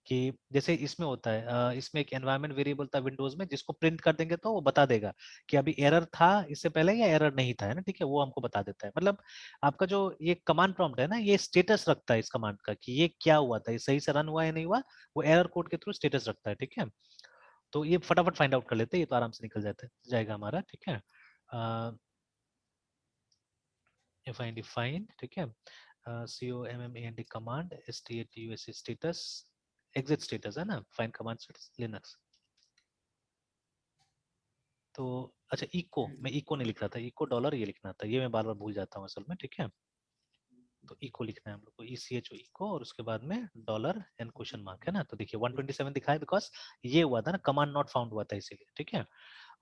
कि जैसे इसमें होता है, इसमें एक एनवायरनमेंट वेरिएबल था विंडोज में, जिसको प्रिंट कर देंगे तो वो बता देगा कि अभी एरर था इससे पहले या एरर नहीं था, है ना, ठीक है, वो हमको बता देता है। मतलब आपका जो ये कमांड प्रॉम्प्ट है ना, ये स्टेटस रखता है इस कमांड का कि ये क्या हुआ था, ये सही से रन हुआ या नहीं हुआ, वो एरर कोड के थ्रू स्टेटस रखता है, ठीक है। तो ये फटाफट फाइंड आउट कर लेते हैं, ये तो आराम से निकल जाता है जाएगा हमारा, ठीक है। इफ आई डिफाइन, ठीक है, C O M M A N D command S T A T U S status, exit status है ना, फाइंड कमांड स्टेटस लिनक्स। तो अच्छा इको, मैं इको नहीं लिख रहा था, इको डॉलर ये लिखना था, ये मैं बार बार भूल जाता हूँ असल में, ठीक है। तो इको लिखना है हम लोग को, ई सी एच ओ इको, और उसके बाद में डॉलर एंड क्वेश्चन मार्क, है ना। तो देखिए 127 दिखा है बिकॉज ये हुआ था ना, कमांड नॉट फाउंड हुआ था इसीलिए, ठीक है।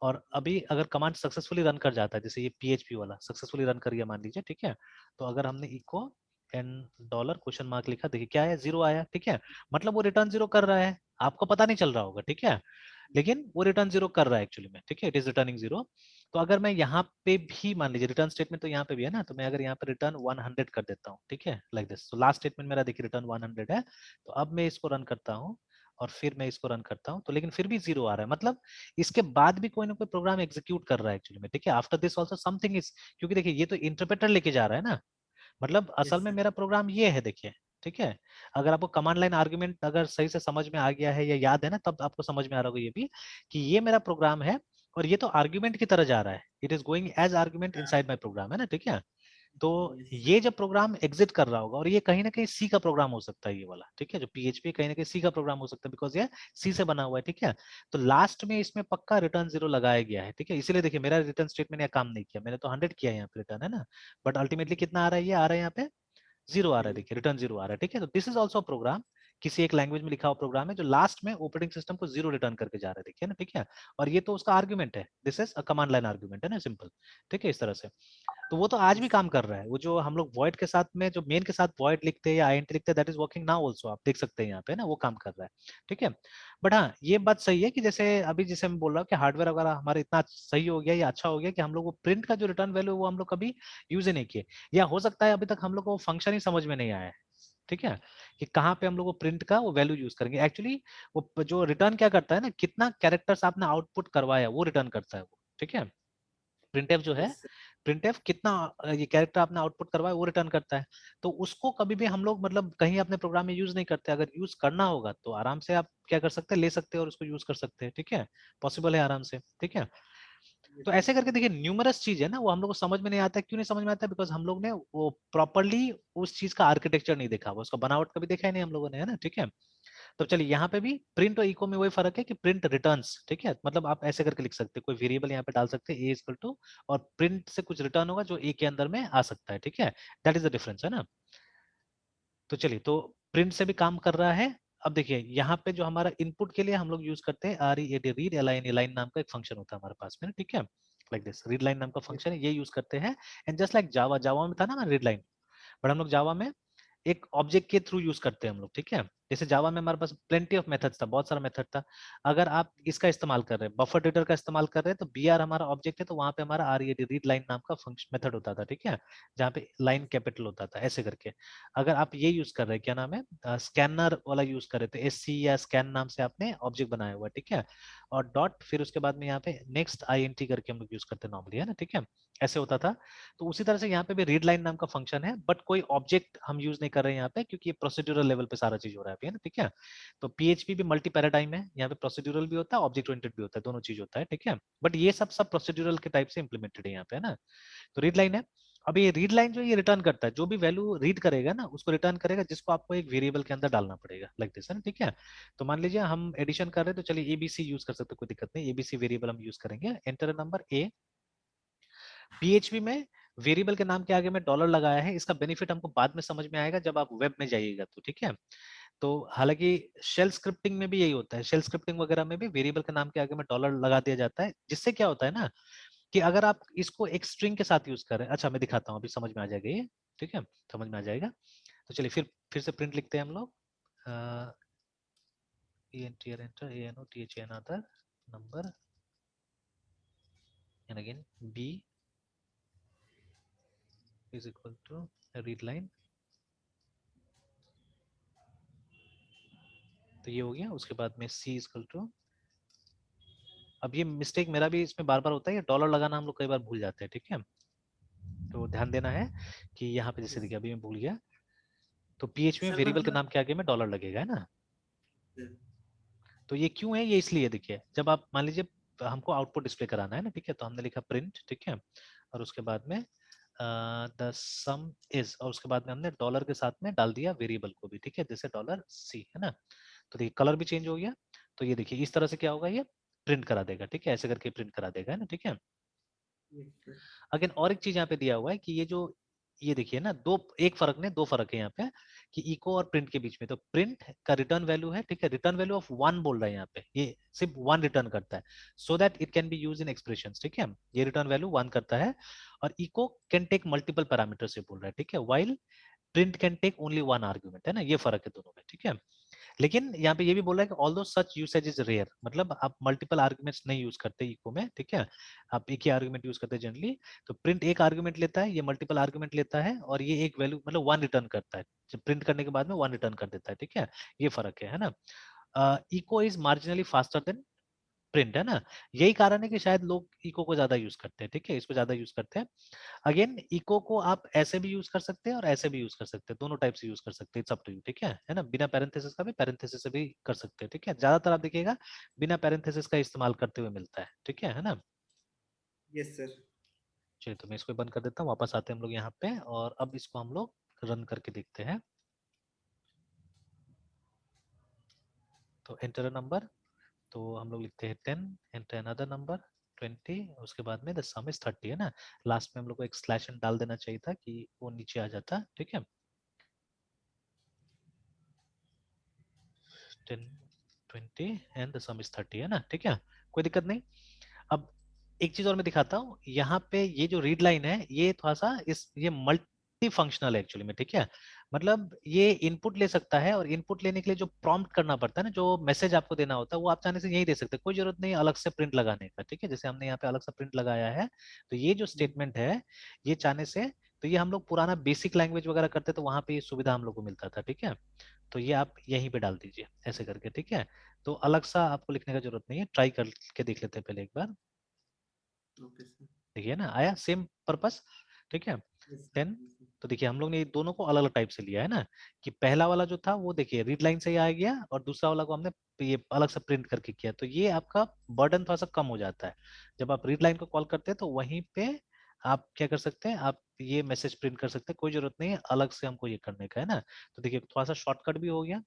और अभी अगर कमांड सक्सेसफुली रन कर जाता है, जैसे ये पीएचपी वाला सक्सेसफुली रन कर गया मान लीजिए, ठीक है, तो अगर हमने echo and dollar question mark लिखा, देखिए क्या है, जीरो आया, ठीक है, मतलब वो रिटर्न जीरो कर रहा है, आपको पता नहीं चल रहा होगा, ठीक है, लेकिन वो रिटर्न जीरो कर रहा है एक्चुअली में, ठीक है, इट इज रिटर्निंग जीरो। तो अगर मैं यहाँ पे भी मान लीजिए रिटर्न स्टेटमेंट तो यहाँ पे भी है ना, तो मैं अगर यहाँ पे रिटर्न 100 कर देता हूँ, ठीक है, लाइक दिस, तो लास्ट स्टेटमेंट मेरा देखिए रिटर्न 100 है। तो अब मैं इसको रन करता हूँ और फिर मैं इसको रन करता हूँ, तो लेकिन फिर भी जीरो आ रहा है, मतलब इसके बाद भी कोई ना कोई प्रोग्राम एग्जीक्यूट कर रहा है एक्चुअली में, ठीक है, after this also something is, क्योंकि देखिए ये तो इंटरप्रेटर लेके जा रहा है ना, मतलब असल यस में सर। मेरा प्रोग्राम ये है देखिए, ठीक है। अगर आपको कमांड लाइन आर्गुमेंट अगर सही से समझ में आ गया है या याद है ना, तब आपको समझ में आ रहा होगा ये भी कि ये मेरा प्रोग्राम है, और ये तो आर्गुमेंट की तरह जा रहा है, it is going as argument inside my program, है ना, ठीक है। तो यस सर। ये जब प्रोग्राम एग्जिट कर रहा होगा, और ये कहीं ना कहीं सी का प्रोग्राम हो सकता है ये वाला, ठीक है, जो पीएचपी कहीं ना कहीं सी का प्रोग्राम हो सकता है, बिकॉज ये सी से बना हुआ है, ठीक है। तो लास्ट में इसमें पक्का रिटर्न जीरो लगाया गया है, ठीक है, इसीलिए देखिए मेरा रिटर्न स्टेटमेंट काम नहीं किया, मैंने तो 100 किया यहाँ पे रिटर्न, है ना, बट अल्टीमेटली कितना आ रहा है, ये आ रहा है यहाँ पे जीरो आ रहा है, देखिए रिटर्न जीरो आ रहा है, ठीक है। तो दिस इज ऑल्सो प्रोग्राम, किसी एक लैंग्वेज में लिखा हुआ प्रोग्राम है जो लास्ट में ऑपरेटिंग सिस्टम को जीरो रिटर्न करके जा रहा है, देखिए ना, ठीक है। और ये तो उसका आर्ग्यूमेंट है, this is a command line argument, है ना, सिंपल, ठीक है, इस तरह से। तो वो तो आज भी यस काम कर रहा है, वो जो हम लोग वॉइड के साथ में जो मेन के साथ वॉइड लिखते हैं या आईएनटी लिखते हैं, that is working now also, आप देख सकते हैं यहाँ पे ना, वो काम कर रहा है, ठीक है। बट हाँ ये बात सही है कि जैसे अभी जैसे मैं बोल रहा हूँ कि हार्डवेयर वगैरह हमारा इतना सही हो गया या अच्छा हो गया कि हम लोग वो प्रिंट का जो रिटर्न वैल्यू वो हम लोग कभी यूज ही नहीं किए, या हो सकता है अभी तक हम लोग को वो फंक्शन ही समझ में नहीं आया है, ठीक है, कि कहाँ पे हम लोग वो प्रिंट का वो वैल्यू यूज करेंगे एक्चुअली। वो जो रिटर्न क्या करता है ना, कितना कैरेक्टर्स आपने आउटपुट करवाया वो रिटर्न करता है वो, ठीक है। प्रिंटफ जो है, यस सर। प्रिंटफ कितना ये कैरेक्टर आपने आउटपुट करवाया वो रिटर्न करता है। तो उसको कभी भी हम लोग मतलब कहीं अपने प्रोग्राम में यूज नहीं करते। अगर यूज करना होगा तो आराम से आप क्या कर सकते हैं, ले सकते हैं और उसको यूज कर सकते हैं, ठीक है, पॉसिबल है आराम से, ठीक है। तो ऐसे करके देखिए न्यूमरस चीज है ना, वो हम लोग को समझ में नहीं आता। क्यों नहीं समझ में आता? बिकॉज हम लोग ने वो प्रॉपरली उस चीज का आर्किटेक्चर नहीं देखा, वो उसका बनावट कभी देखा ही नहीं हम लोगों ने, है ना, ठीक है। तो चलिए यहाँ पे भी प्रिंट और इको में वही फर्क है कि प्रिंट रिटर्न्स, ठीक है, मतलब आप ऐसे करके लिख सकते हैं, कोई वेरिएबल यहाँ पे डाल सकते हैं ए इक्वल टू, और प्रिंट से कुछ रिटर्न होगा जो ए के अंदर में आ सकता है, ठीक है। दैट इज द डिफरेंस, है ना। तो चलिए, तो प्रिंट से भी काम कर रहा है। अब देखिए यहाँ पे जो हमारा इनपुट के लिए हम लोग यूज करते हैं R E A D, read line, line नाम का एक फंक्शन होता है हमारे पास में, ठीक है, लाइक दिस रीड लाइन नाम का फंक्शन है, ये यूज करते हैं। एंड जस्ट लाइक जावा, जावा में था ना रीड लाइन, बट हम लोग जावा में एक ऑब्जेक्ट के थ्रू यूज करते हैं हम लोग, ठीक है। जैसे जावा में हमारे पास प्लेंटी ऑफ मेथड्स था, बहुत सारा मेथड था। अगर आप इसका इस्तेमाल कर रहे हैं, बफर रीडर का इस्तेमाल कर रहे हैं, तो बी आर हमारा ऑब्जेक्ट है, तो वहां पे हमारा आर रीड लाइन नाम का फंक्शन मेथड होता था, ठीक है, जहाँ पे लाइन कैपिटल होता था, ऐसे करके। अगर आप ये यूज कर रहे हैं, क्या नाम है, स्कैनर वाला यूज कर रहे थे, एस सी या स्कैन नाम से आपने ऑब्जेक्ट बनाया हुआ, ठीक है, और डॉट, फिर उसके बाद में यहाँ पे नेक्स्ट आई एन टी करके हम लोग यूज करते हैं नॉर्मली, है ना, ठीक है, ऐसे होता था। तो उसी तरह से यहाँ पे भी रीड लाइन नाम का फंक्शन है, बट कोई ऑब्जेक्ट हम यूज नहीं कर रहे हैं यहाँ पे, क्योंकि ये प्रोसीड्यूरल लेवल पे सारा चीज हो रहा है अभी, है ना, ठीक है। तो पीएचपी भी मल्टी पैराडाइम है, यहाँ पे प्रोसीड्यूरल भी होता है, ऑब्जेक्ट ओरिएंटेड भी होता है, दोनों चीज होता है, ठीक है। बट ये सब प्रोसीड्यूरल के टाइप से इंप्लीमेंटेड है यहाँ पे, है ना। तो रीड लाइन है। अब ये रीड लाइन जो ये रिटर्न करता है, जो भी वैल्यू रीड करेगा ना उसको रिटर्न करेगा, जिसको आपको एक वेरिएबल के अंदर डालना पड़ेगा, लाइक दिस, है ना, ठीक है। तो मान लीजिए हम एडिशन कर रहे हैं, तो चलिए एबीसी यूज कर सकते हैं, कोई दिक्कत नहीं, एबीसी वेरिएबल हम यूज करेंगे, एंटर नंबर ए। पीएचपी में वेरिएबल के नाम के आगे में डॉलर लगाया है, इसका बेनिफिट हमको बाद में समझ में आएगा जब आप वेब में जाइएगा तो, ठीक है। तो हालांकि शेल स्क्रिप्टिंग में भी यही होता है, शेल स्क्रिप्टिंग वगैरह में भी वेरिएबल के नाम के आगे में डॉलर लगा दिया जाता है, जिससे क्या होता है ना कि अगर आप इसको एक स्ट्रिंग के साथ यूज कर रहे हैं, अच्छा मैं दिखाता हूँ, अभी समझ में आ जाएगा ये, ठीक है, समझ में आ जाएगा। तो चलिए फिर से प्रिंट लिखते हैं हम लोग, A N T R enter, A N O T H N another number, and again B is equal to read line. तो ये हो गया, उसके बाद में सी इज इक्वल टू, अब ये मिस्टेक मेरा भी इसमें बार बार होता है, ये डॉलर लगाना हम लोग कई बार भूल जाते हैं, ठीक है। तो ध्यान देना है कि यहाँ पे जैसे देखिए अभी मैं भूल गया, तो पीएचपी में सर वेरिएबल के मतलब नाम के आगे में डॉलर लगेगा, है ना। तो ये क्यों है, ये इसलिए देखिए, जब आप मान लीजिए हमको आउटपुट डिस्प्ले कराना है ना, ठीक है, तो हमने लिखा प्रिंट, ठीक है, और उसके बाद में द सम इज, और उसके बाद में हमने डॉलर के साथ में डाल दिया वेरिएबल को भी, ठीक है, जैसे डॉलर सी, है ना। तो देखिए कलर भी चेंज हो गया। तो ये देखिए इस तरह से क्या होगा, ये प्रिंट करा देगा, ठीक है, ऐसे करके प्रिंट करा देगा, है ना, ठीक है। अगेन और एक चीज यहाँ पे दिया हुआ है कि ये जो, ये देखिए ना, दो, एक फर्क नहीं दो फर्क है यहाँ पे, कि इको और प्रिंट के बीच में। तो प्रिंट का रिटर्न वैल्यू है, ठीक है, रिटर्न वैल्यू ऑफ वन बोल रहा है यहाँ पे, ये सिर्फ वन रिटर्न करता है, so that it can be use in expressions, ठीक है, ये रिटर्न वैल्यू वन करता है। और echo can take multiple parameter से बोल रहा है, ठीक है, while print can take only one argument, है ना, ये फर्क है दोनों में, ठीक है। लेकिन यहाँ पे ये भी बोल रहा है कि although such usage is rare, मतलब आप मल्टीपल आर्गुमेंट्स नहीं यूज करते इको में, ठीक है, आप एक ही आर्गुमेंट यूज करते हैं जनरली। तो प्रिंट एक आर्गुमेंट लेता है, ये मल्टीपल आर्गुमेंट लेता है, और ये एक वैल्यू मतलब वन रिटर्न करता है, जब प्रिंट करने के बाद में वन रिटर्न कर देता है, ठीक है, ये फर्क है ना। Echo is marginally faster than print, है ना। यही कारण है कि शायद लोग इको को ज्यादा यूज करते हैं, ठीक है, इसको ज्यादा यूज करते हैं। अगेन इको को आप ऐसे भी यूज कर सकते हैं और ऐसे भी यूज कर सकते हैं, दोनों टाइप से यूज कर सकते हैं, इट्स अप टू यू, ठीक है ना। बिना पैरेंथेसिस का भी, पैरेंथेसिस से भी कर सकते हैं, ठीक है, ज्यादातर आप देखिएगा बिना पैरेंथेसिस का इस्तेमाल करते हुए मिलता है, ठीक है ना। Yes sir. चलिए तो मैं इसको बंद कर देता हूँ, वापस आते हैं हम लोग यहाँ पे, और अब इसको हम लोग रन करके देखते हैं। तो एंटर नंबर, तो हम लोग लिखते हैं 10, एंटर अनदर नंबर 20, उसके बाद में द सम इज 30, है ना। लास्ट में हम लोग को एक स्लैश एन डाल देना चाहिए था कि वो नीचे आ जाता, ठीक है। 10, 20 एंड द सम इज 30, है ना, ठीक है, कोई दिक्कत नहीं। अब एक चीज और मैं दिखाता हूँ, यहाँ पे ये जो रीड लाइन है ये थोड़ा सा ये मल्टी फंक्शनल है एक्चुअली में, ठीक है। मतलब ये इनपुट ले सकता है, और इनपुट लेने के लिए जो प्रॉम्प्ट करना पड़ता है ना, जो मैसेज आपको देना होता है, वो आप चाहने से यही दे सकते हैं, कोई जरूरत नहीं अलग से प्रिंट लगाने का, ठीक है, जैसे हमने यहाँ पे अलग से प्रिंट लगाया है। तो ये जो स्टेटमेंट है, ये चाहने से, तो ये हम लोग पुराना बेसिक लैंग्वेज वगैरह करते तो वहां पे ये सुविधा हम लोग को मिलता था, ठीक है। तो ये आप यहीं पे डाल दीजिए ऐसे करके, ठीक है। तो अलग सा आपको लिखने का जरूरत नहीं है, ट्राई करके देख लेते हैं पहले एक बार। Okay sir. देखिए ना आया सेम पर्पस, ठीक है। yes, sir, 10, yes, sir. तो देखिए हम लोग ने ये दोनों को अलग अलग टाइप से लिया है ना, कि पहला वाला जो था वो देखिए रीड लाइन से ही आ गया, और दूसरा वाला को हमने ये अलग से प्रिंट करके किया, तो ये आपका बर्डन थोड़ा सा कम हो जाता है। जब आप रीड लाइन को कॉल करते हैं तो वहीं पे आप क्या कर सकते हैं, आप ये मैसेज प्रिंट कर सकते हैं, कोई जरूरत नहीं है अलग से हमको ये करने का, है ना। तो देखिए थोड़ा सा शॉर्टकट भी हो गया,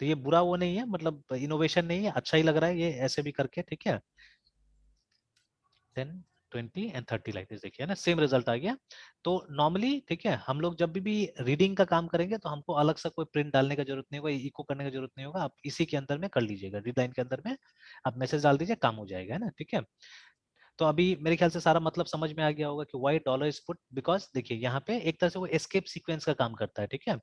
तो ये बुरा वो नहीं है, मतलब इनोवेशन नहीं है, अच्छा ही लग रहा है ये ऐसे भी करके, ठीक है। 10, 20 एंड 30 लाइक दिस, देखिए ना सेम रिजल्ट आ गया। तो नॉर्मली ठीक है, हम लोग जब भी रीडिंग का काम करेंगे तो हमको अलग से कोई प्रिंट डालने का जरूरत नहीं होगा, इको करने का जरूरत नहीं होगा, आप इसी के अंदर में कर लीजिएगा, रीड लाइन के अंदर में आप मैसेज डाल दीजिए, काम हो जाएगा, है ना, ठीक है। तो अभी मेरे ख्याल से सारा मतलब समझ में आ गया होगा कि why dollar is put, because देखिए यहाँ पे एक तरह से वो एस्केप सीक्वेंस का काम करता है, ठीक है।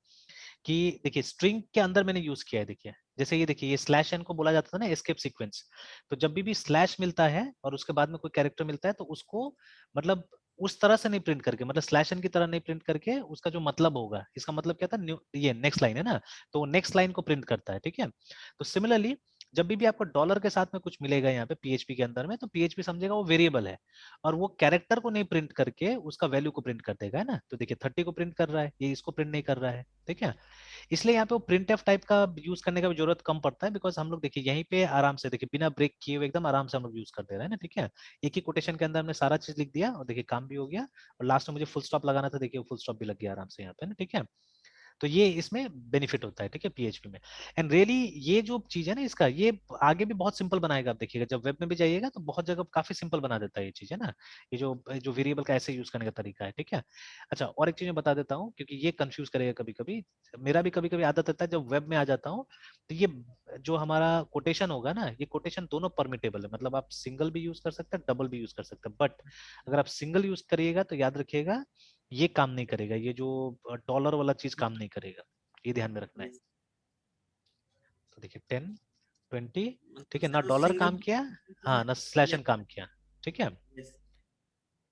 कि देखिए स्ट्रिंग के अंदर मैंने यूज किया है, देखिए जैसे ये देखिए ये स्लैश एन को बोला जाता था ना एस्केप सीक्वेंस, तो जब भी स्लैश मिलता है और उसके बाद में कोई कैरेक्टर मिलता है तो उसको मतलब उस तरह से नहीं प्रिंट करके, मतलब स्लैश एन की तरह नहीं प्रिंट करके, उसका जो मतलब होगा, इसका मतलब क्या था, न्यू ये नेक्स्ट लाइन है ना, तो वो नेक्स्ट लाइन को प्रिंट करता है, ठीक है। तो सिमिलरली जब भी आपको डॉलर के साथ में कुछ मिलेगा यहाँ पे पीएचपी के अंदर में, तो पीएचपी समझेगा वो वेरिएबल है, और वो कैरेक्टर को नहीं प्रिंट करके उसका वैल्यू को प्रिंट कर देगा, है ना। तो देखिए 30 को प्रिंट कर रहा है, ये इसको प्रिंट नहीं कर रहा है, ठीक है। इसलिए यहाँ पे वो प्रिंट एफ टाइप का यूज करने का भी जरूरत कम पड़ता है, बिकॉज हम लोग देखिए यहीं पे आराम से देखिए बिना ब्रेक किए हुए एकदम आराम से हम लोग यूज कर दे रहे हैं ना, ठीक है। एक ही कोटेशन के अंदर हमने सारा चीज लिख दिया और देखिए काम भी हो गया, और लास्ट में मुझे फुल स्टॉप लगाना था, देखिए फुल स्टॉप भी लग गया आराम से यहाँ पे ना, ठीक है। तो ये इसमें बेनिफिट होता है, ठीक है, पीएचपी में। एंड रियली ये जो चीज है ना इसका, ये आगे भी बहुत सिंपल बनाएगा, आप देखिएगा जब वेब में भी जाइएगा तो बहुत जगह काफी सिंपल बना देता है ये चीज, है ना। ये जो जो वेरिएबल का ऐसे यूज करने का तरीका है, ठीक है। अच्छा और एक चीज मैं बता देता हूँ, क्योंकि ये कंफ्यूज करेगा कभी कभी, मेरा भी कभी कभी आदत रहता है जब वेब में आ जाता हूँ, तो ये जो हमारा कोटेशन होगा ना, ये कोटेशन दोनों परमिटेबल है, मतलब आप सिंगल भी यूज कर सकते हैं, डबल भी यूज कर सकते हैं, बट अगर आप सिंगल यूज करिएगा तो याद रखिएगा ये काम नहीं करेगा, ये जो डॉलर वाला चीज काम नहीं करेगा, ये ध्यान में रखना है। yes. तो देखिए 10, 20, मतलब ठीक है ना, सर वो डॉलर सिंगल काम किया, हाँ ना या स्लैशन काम किया, ठीक है। yes.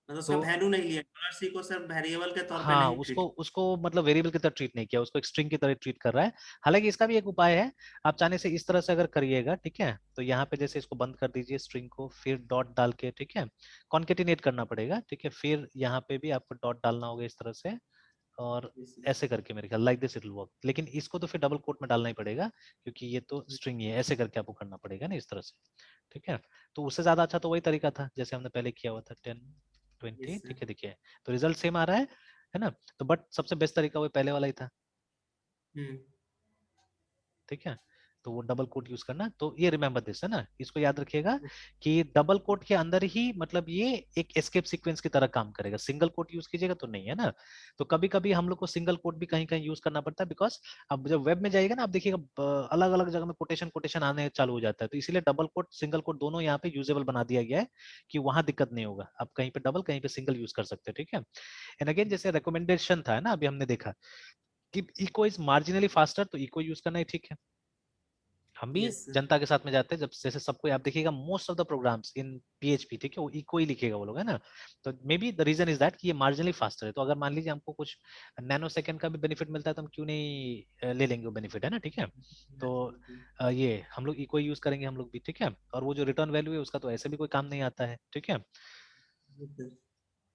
मतलब उसका तो वैल्यू नहीं लिया, डॉलर सी को सर वेरिएबल के तौर पे हाँ नहीं उसको ट्रीट। उसको मतलब वेरिएबल की तरह ट्रीट नहीं किया, उसको एक स्ट्रिंग की तरह ट्रीट कर रहा है। हालांकि इसका भी एक उपाय है, आप चाहने से इस तरह से अगर करिएगा, ठीक है, तो यहाँ पे जैसे इसको बंद कर दीजिए स्ट्रिंग को, फिर डॉट डाल के, ठीक है, कॉन्केटिनेट करना पड़ेगा, ठीक है, फिर यहाँ पे भी आपको डॉट डालना होगा इस तरह से, और yes, yes. ऐसे करके मेरे ख्याल like this it will work, लेकिन इसको तो फिर डबल कोट में डालना ही पड़ेगा, क्योंकि ये तो स्ट्रिंग ही है, ऐसे करके आपको करना पड़ेगा ना इस तरह से, ठीक है। तो उससे ज्यादा अच्छा तो वही तरीका था जैसे हमने पहले किया हुआ था, 10, 20, Yes, sir. ठीक है, देखिए तो रिजल्ट सेम आ रहा है ना। तो बट सबसे बेस्ट तरीका वो पहले वाला ही था, हम्म। ठीक है। तो वो डबल कोट यूज करना, तो ये रिमेंबर दिस है ना, इसको याद रखिएगा कि डबल कोट के अंदर ही मतलब ये एक एस्केप सीक्वेंस की तरह काम करेगा, सिंगल कोट यूज कीजिएगा तो नहीं, है ना। तो कभी कभी हम लोग को सिंगल कोट भी कहीं कहीं यूज करना पड़ता है, बिकॉज अब जब वेब में जाइएगा ना आप देखिएगा अलग अलग जगह में कोटेशन कोटेशन आने चालू हो जाता है, तो इसीलिए डबल कोट सिंगल कोट दोनों यहाँ पे यूजेबल बना दिया गया है, कि वहां दिक्कत नहीं होगा, आप कहीं पे डबल कहीं पे सिंगल यूज कर सकते हैं, ठीक है। एंड अगेन जैसे रिकमेंडेशन था ना, अभी हमने देखा कि इको इज मार्जिनली फास्टर, तो इको यूज करना ही ठीक है। हम भी Yes, sir. जनता के साथ में जाते हैं, जब जैसे सबको आप देखिएगा most of the programs in PHP, ठीक है, वो इको ही लिखेगा वो लोग, है ना। तो maybe the reason is that कि ये मार्जिनली फास्टर है, तो अगर मान लीजिए हमको कुछ नैनो सेकंड का भी बेनिफिट मिलता है तो हम क्यों नहीं ले लेंगे वो बेनिफिट, है ना, ठीक है। तो ये हम लोग इको यूज करेंगे हम लोग भी, ठीक है, और वो जो रिटर्न वैल्यू है उसका तो ऐसे भी कोई काम नहीं आता है, ठीक है। Yes, sir.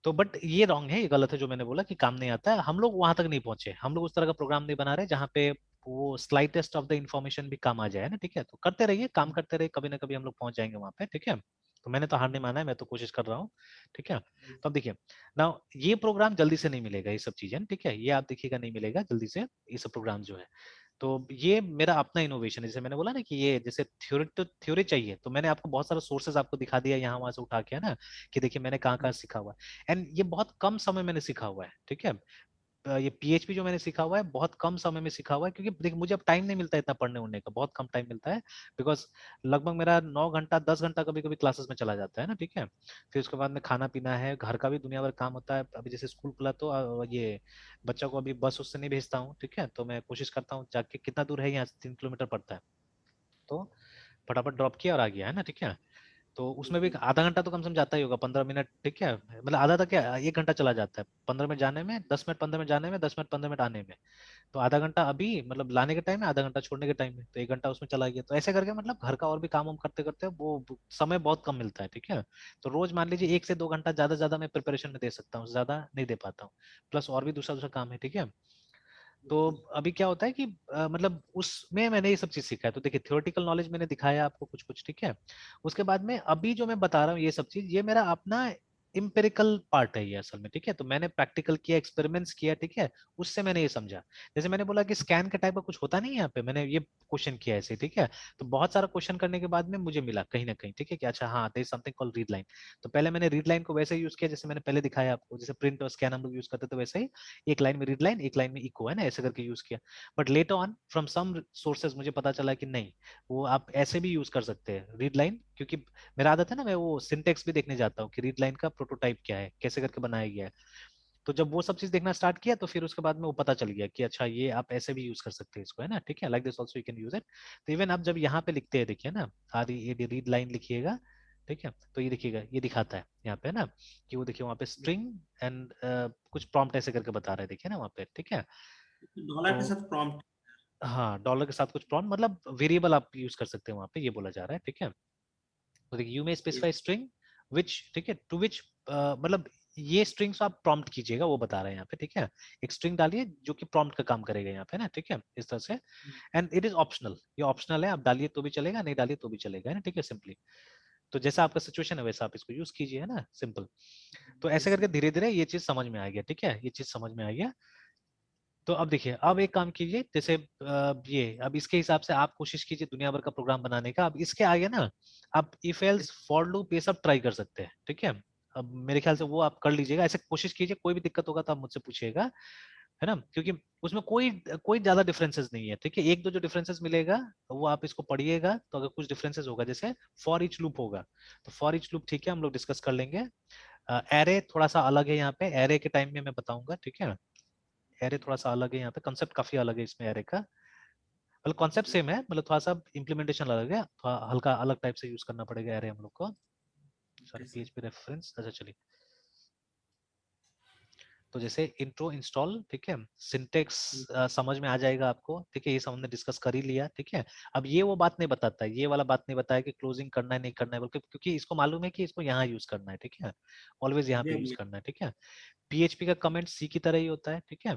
तो बट ये रॉन्ग है, ये गलत है जो मैंने बोला कि काम नहीं आता है, हम लोग वहां तक नहीं पहुंचे, हम लोग उस तरह का प्रोग्राम नहीं बना रहे जहाँ पे वो स्लाइटेस्ट ऑफ द इन्फॉर्मेशन भी काम आ जाए ना, ठीक है। तो करते रहिए, काम करते रहिए, कभी ना कभी हम लोग पहुंच जाएंगे वहां पे, ठीक है। तो मैंने तो हार नहीं माना है, मैं तो कोशिश कर रहा हूँ, ठीक है। तो अब देखिए ना, ये प्रोग्राम जल्दी से नहीं मिलेगा, ये सब चीजें, ठीक है, ये आप देखिएगा नहीं मिलेगा जल्दी से, ये सब प्रोग्राम जो है। तो ये मेरा अपना इनोवेशन है, जैसे मैंने बोला ना कि ये जैसे थ्योरी तो थ्योरी चाहिए, तो मैंने आपको बहुत सारा सोर्सेज आपको दिखा दिया यहाँ वहां से उठा के, है ना, कि देखिए मैंने कहाँ कहाँ सीखा हुआ है, एंड ये बहुत कम समय मैंने सीखा हुआ है, ठीक है। ये पीएचपी जो मैंने सीखा हुआ है बहुत कम समय में सीखा हुआ है, क्योंकि देखिए मुझे अब टाइम नहीं मिलता है इतना पढ़ने उड़ने का, बहुत कम टाइम मिलता है, बिकॉज लगभग मेरा 9 घंटा 10 घंटा कभी कभी क्लासेस में चला जाता है ना, ठीक है। फिर उसके बाद में खाना पीना है, घर का भी दुनिया भर काम होता है, अभी जैसे स्कूल खुला तो ये बच्चों को अभी बस उससे नहीं भेजता हूँ, ठीक है, तो मैं कोशिश करता हूँ जाके, कितना दूर है यहाँ से, 3 किलोमीटर पड़ता है, तो फटाफट ड्रॉप किया और आ गया, है ना, ठीक है। तो उसमें भी आधा घंटा तो कम से कम जाता ही होगा, 15 मिनट, ठीक है, मतलब आधा तक क्या 1 घंटा चला जाता है, 15 मिनट जाने में, 10 मिनट 15 मिनट जाने में, 10 मिनट 15 मिनट आने में। तो आधा घंटा अभी मतलब लाने के टाइम में, आधा घंटा छोड़ने के टाइम में, तो 1 घंटा उसमें चला गया। तो ऐसे करके मतलब घर का और भी काम वाम करते करते वो समय बहुत कम मिलता है, ठीक है। तो रोज मान लीजिए 1 से 2 घंटा ज्यादा ज्यादा मैं प्रिपरेशन में दे सकता हूँ, ज्यादा नहीं दे पाता हूँ। प्लस और भी दूसरा दूसरा काम है, ठीक है। तो अभी क्या होता है कि मतलब उसमें मैंने ये सब चीज सीखा है। तो देखिए थ्योरेटिकल नॉलेज मैंने दिखाया आपको कुछ कुछ, ठीक है। उसके बाद में अभी जो मैं बता रहा हूँ ये सब चीज, ये मेरा अपना इम्पेरिकल पार्ट है ये असल में, ठीक है। तो मैंने प्रैक्टिकल किया, एक्सपेरिमेंट्स किया, ठीक है। उससे मैंने ये समझा। जैसे मैंने बोला कि स्कैन का टाइप का कुछ होता नहीं है यहाँ पे, मैंने ये क्वेश्चन किया ऐसे, ठीक है। तो बहुत सारा क्वेश्चन करने के बाद में मुझे मिला कहीं ना कहीं, ठीक है, कि अच्छा हाँ there is something called read line. तो पहले मैंने रीड लाइन को वैसे यूज किया जैसे मैंने पहले दिखाया आपको, जैसे प्रिंट और स्कैन हम लोग यूज करते थे वैसे ही, एक लाइन में रीड लाइन, एक लाइन में इको, है ना, ऐसे करके यूज किया। But later on from some sources मुझे पता चला कि नहीं, वो आप ऐसे भी यूज कर सकते हैं रीड लाइन, क्योंकि मेरा आदत है ना, मैं वो सिंटेक्स भी देखने जाता हूँ कि रीड लाइन का प्रोटोटाइप क्या है, कैसे करके बनाया गया है। तो जब वो सब चीज देखना स्टार्ट किया तो फिर उसके बाद में वो पता चल गया कि अच्छा ये आप ऐसे भी यूज कर सकते हैं इसको, है ना, ठीक है, like this also you can use it. तो इवन आप जब यहाँ पे लिखते हैं, देखिए ना, रीड लाइन लिखिएगा, ठीक है, तो ये देखिएगा, ये दिखाता है यहाँ पे ना, कि वो देखिए वहाँ पे स्ट्रिंग एंड कुछ प्रॉम्प्ट ऐसे करके बता रहा है, देखिए ना वहाँ पे, ठीक है। डॉलर तो के साथ प्रॉम्प्ट। हाँ, डॉलर के साथ कुछ प्रॉम्प्ट मतलब वेरिएबल आप यूज कर सकते हैं वहाँ पे, ये बोला जा रहा है, ठीक है। तो देखिए यू मे स्पेसिफाई स्ट्रिंग विच, ठीक है, टू विच, मतलब ये स्ट्रिंग्स आप प्रॉम्प्ट कीजिएगा, वो बता रहे हैं यहाँ पे, ठीक है। एक स्ट्रिंग डालिए जो कि प्रॉम्प्ट का काम करेगा यहाँ पे ना, ठीक है, इस तरह से। एंड इट इज ऑप्शनल, ये ऑप्शनल है, आप डालिए तो भी चलेगा, नहीं डालिए तो भी चलेगा, है ना, ठीक है, सिंपली। तो जैसा आपका सिचुएशन है वैसा आप इसको यूज कीजिए, है ना, सिंपल। तो ऐसे करके धीरे धीरे ये चीज समझ में आ गया, ठीक है, ये चीज समझ में आ गया। तो अब देखिए, अब एक काम कीजिए, जैसे ये अब इसके हिसाब से आप कोशिश कीजिए दुनिया भर का प्रोग्राम बनाने का। अब इसके आगे ना आप इफ एल्स फॉर लूप ये सब ट्राई कर सकते हैं, ठीक है। अब मेरे ख्याल से वो आप कर लीजिएगा, ऐसे कोशिश कीजिए, कोई भी दिक्कत होगा तो आप मुझसे पूछिएगा, है ना, क्योंकि उसमें कोई कोई ज्यादा डिफरेंसेस नहीं है, ठीक है। एक दो जो डिफरेंसेस मिलेगा वो आप इसको पढ़िएगा, तो अगर कुछ डिफरेंसेस होगा, जैसे फॉर ईच लूप होगा, तो फॉर ईच लूप ठीक है, हम लोग डिस्कस कर लेंगे। एरे थोड़ा सा अलग है यहाँ पे, एरे के टाइम में मैं बताऊंगा, ठीक है। एरे थोड़ा सा अलग है यहाँ पे, कंसेप्ट काफी अलग है इसमें एरे का, मतलब कॉन्सेप्ट सेम है, मतलब थोड़ा सा इम्प्लीमेंटेशन अलग है, थोड़ा हल्का अलग टाइप से यूज करना पड़ेगा एरे हम लोग को। सॉरी, पीएचपी रेफरेंस, अच्छा चलिए। तो जैसे इंट्रो इंस्टॉल, ठीक है, सिंटेक्स समझ में आ जाएगा आपको, ठीक है, ये सब हमने डिस्कस कर ही लिया, ठीक है। अब ये वो बात नहीं बताता है, ये वाला बात नहीं बताया कि क्लोजिंग करना है नहीं करना है, बल्कि क्योंकि इसको मालूम है कि इसको यहाँ यूज करना है, ठीक है, ऑलवेज यहाँ पे यूज करना है, ठीक है। पीएचपी का कमेंट सी की तरह ही होता है, ठीक है,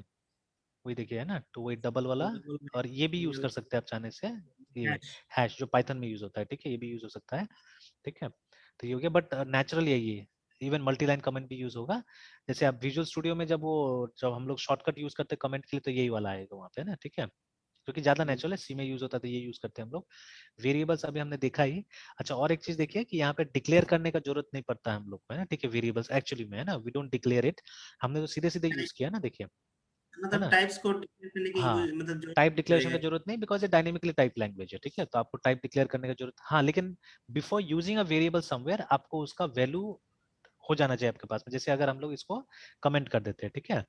वही देखिए, है ना, तो वही डबल वाला। और ये भी यूज कर सकते हैं आप चाहने से, ये हैश जो पाइथन में यूज होता है, ठीक है, ये भी यूज हो सकता है, ठीक है। तो ये हो गया, बट नेचुरल यही है। इवन मल्टी लाइन कमेंट भी यूज होगा, जैसे आप विजुअल स्टूडियो में जब हम लोग शॉर्टकट यूज करते हैं कमेंट के लिए, तो यही वाला आएगा वहाँ पे ना, ठीक है, क्योंकि ज्यादा नेचुरल है, सी में यूज होता है तो ये यूज करते हैं हम लोग। वेरिएबल्स अभी हमने देखा ही। अच्छा, और एक चीज देखिए कि यहाँ पे डिक्लेयर करने का जरूरत नहीं पड़ता है हम लोग को, है ना, ठीक है, वेरिएबल्स एक्चुअली में, है ना, वी डोंट डिक्लेयर इट, हमने तो सीधे सीधे यूज किया ना, देखिए, है मतलब ना। टाइप्स को डिक्लेयर करने की हाँ, मतलब जो टाइप डिक्लेरेशन पड़ेगा। का जरूरत नहीं, बिकॉज ये डायनेमिकली टाइप लैंग्वेज है, ठीक है, तो आपको टाइप डिक्लेयर करने का जरूरत, हाँ, लेकिन before using a variable somewhere आपको उसका वैल्यू हो जाना चाहिए आपके पास में। जैसे अगर हम लोग इसको कमेंट कर देते हैं, ठीक है,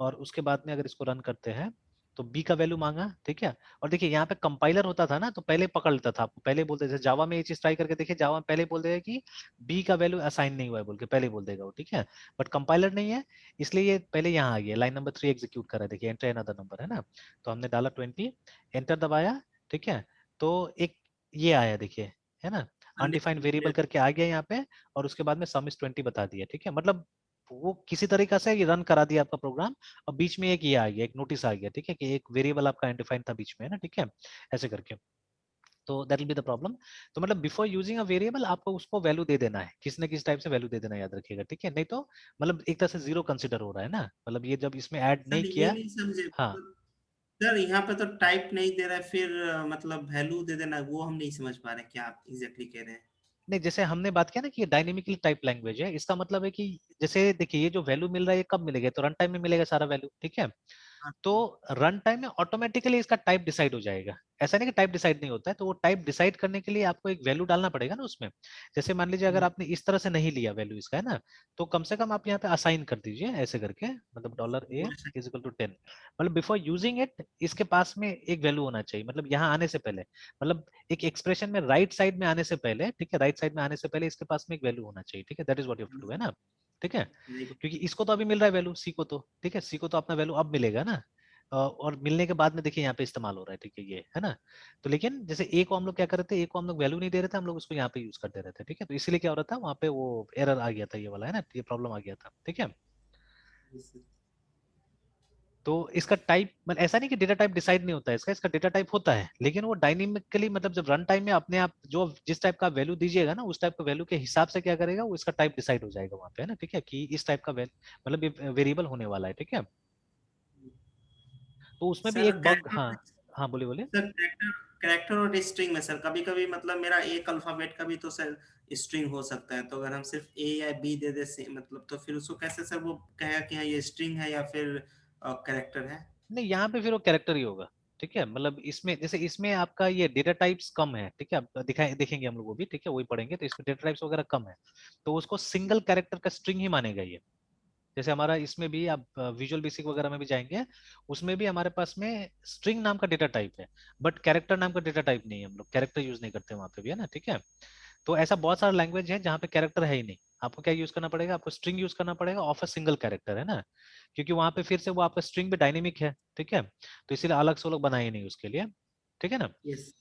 और उसके बाद में अगर इसको रन करते हैं, तो बी का वैल्यू मांगा, ठीक है। और देखिए यहाँ पे कंपाइलर होता था ना, तो पहले पकड़ लेता था, आपको पहले बोलते थे, जावा में ये चीज ट्राई करके देखिए, जावा में पहले बोल देगा कि बी का वैल्यू असाइन नहीं हुआ है बोल के पहले बोल देगा वो, ठीक है। बट कंपाइलर नहीं है, इसलिए ये पहले यहाँ आ गया, लाइन नंबर 3 एग्जीक्यूट कर रहा है, देखिए एंटर अनदर नंबर, है ना। तो हमने डाला 20, एंटर दबाया, ठीक है। तो एक ये आया देखिए, है ना, अनडिफाइंड वेरिएबल करके आ गया यहाँ पे, और उसके बाद में सम इज 20 बता दिया, ठीक है, मतलब वो किसी तरीका से ये रन करा दिया आपका प्रोग्राम। और बीच में एक ये आ गया, एक नोटिस आ गया, ठीक है, कि एक वेरिएबल आपका अनडिफाइंड था बीच में, है ना, ठीक है, ऐसे करके। तो that will be the problem. तो मतलब बिफोर यूजिंग अ वेरिएबल आपको उसको वैल्यू दे देना है, किसी न किसी टाइप से वैल्यू दे देना, याद रखिएगा, ठीक है, नहीं तो मतलब एक तरह से जीरो कंसिडर हो रहा है ना, मतलब ये जब इसमें ऐड नहीं सर ये किया। नहीं समझे हाँ, मतलब, सर यहाँ पे तो टाइप नहीं दे रहा है, फिर मतलब वैल्यू दे देना, वो हम नहीं समझ पा रहे हैं क्या आप एग्जैक्टली कह रहे हैं। नहीं, जैसे हमने बात किया ना कि ये डायनेमिकली टाइप लैंग्वेज है, इसका मतलब है कि जैसे देखिए ये जो वैल्यू मिल रहा है ये कब मिलेगा, तो रन टाइम में मिलेगा सारा वैल्यू, ठीक है। हाँ, तो रन टाइम में ऑटोमेटिकली इसका टाइप डिसाइड हो जाएगा। ऐसा नहीं कि टाइप डिसाइड नहीं होता है, तो वो टाइप डिसाइड करने के लिए आपको एक वैल्यू डालना पड़ेगा ना उसमें। जैसे मान लीजिए अगर आपने इस तरह से नहीं लिया वैल्यू इसका, है ना, तो कम से कम आप यहाँ पे असाइन कर दीजिए ऐसे करके, मतलब $a बोल सकते इज इक्वल टू 10, मतलब बिफोर यूजिंग इट इसके पास में एक वैल्यू होना चाहिए, मतलब यहाँ आने से पहले, मतलब एक एक्सप्रेशन में राइट साइड में आने से पहले, ठीक है, राइट साइड में आने से पहले इसके पास में एक वैल्यू होना चाहिए, ठीक है, that is what you have to do, है ना, ठीक है। नहीं। क्योंकि इसको तो अभी मिल रहा है वैल्यू, सी को तो, ठीक है, सी को तो अपना वैल्यू अब मिलेगा ना, और मिलने के बाद में देखिए यहाँ पे इस्तेमाल हो रहा है, ठीक है, ये है ना। तो लेकिन जैसे ए को हम लोग क्या कर रहे थे, ए को हम लोग वैल्यू नहीं दे रहे थे, हम लोग उसको यहाँ पे यूज कर दे रहे थे, ठीक है, तो इसीलिए क्या हो रहा था वहाँ पे, वो एरर आ गया था ये वाला, है ना, ये प्रॉब्लम आ गया था, ठीक है। तो इसका टाइप, मतलब ऐसा नहीं कि डेटा टाइप डिसाइड नहीं होता है इसका, इसका डेटा टाइप होता है, लेकिन वो डायनेमिकली, मतलब जब रन टाइम में अपने आप जो जिस टाइप का वैल्यू दीजिएगा ना, उस टाइप का वैल्यू के हिसाब से क्या करेगा वो, इसका टाइप डिसाइड हो जाएगा वहाँ पे, है ना, ठीक है, कि इस टाइप का मतलब ये वेरिएबल होने वाला है, ठीक है। तो उसमें भी सर एक बग, हाँ। कैरेक्टर हाँ बोलिए बोलिए। सर कैरेक्टर कैरेक्टर और स्ट्रिंग में सर कभी कभी मतलब मेरा एक अल्फाबेट का भी तो सर स्ट्रिंग हो सकता है, तो अगर हम सिर्फ ए या बी दे दे मतलब तो फिर उसको कैसे सर वो कहेगा कि हाँ ये स्ट्रिंग है या फिर कैरेक्टर है। नहीं, यहाँ पे फिर वो कैरेक्टर ही होगा, ठीक है, मतलब इसमें जैसे इसमें आपका ये डेटा टाइप्स कम है, ठीक है, अब दिखाए देखेंगे हम लोग वो भी, ठीक है, वही पढ़ेंगे, तो इसमें डेटा टाइप्स वगैरह कम है, तो उसको सिंगल कैरेक्टर का स्ट्रिंग ही मानेगा ये। जैसे हमारा इसमें भी आप विजुअल बेसिक वगैरह में भी जाएंगे, उसमें भी हमारे पास में स्ट्रिंग नाम का डेटा टाइप है, बट कैरेक्टर नाम का डेटा टाइप नहीं है, हम लोग कैरेक्टर यूज नहीं करते वहां पे भी, है ना, ठीक है। तो ऐसा बहुत सारा लैंग्वेज है जहाँ पे कैरेक्टर है ही नहीं, आपको क्या यूज करना पड़ेगा, आपको स्ट्रिंग यूज करना पड़ेगा ऑफ अ सिंगल कैरेक्टर, है ना, क्योंकि वहां पे फिर से वो आपका स्ट्रिंग भी डायनेमिक है, ठीक है, तो इसीलिए अलग से वो लोग बनाए ही नहीं उसके लिए, ठीक है ना। यस।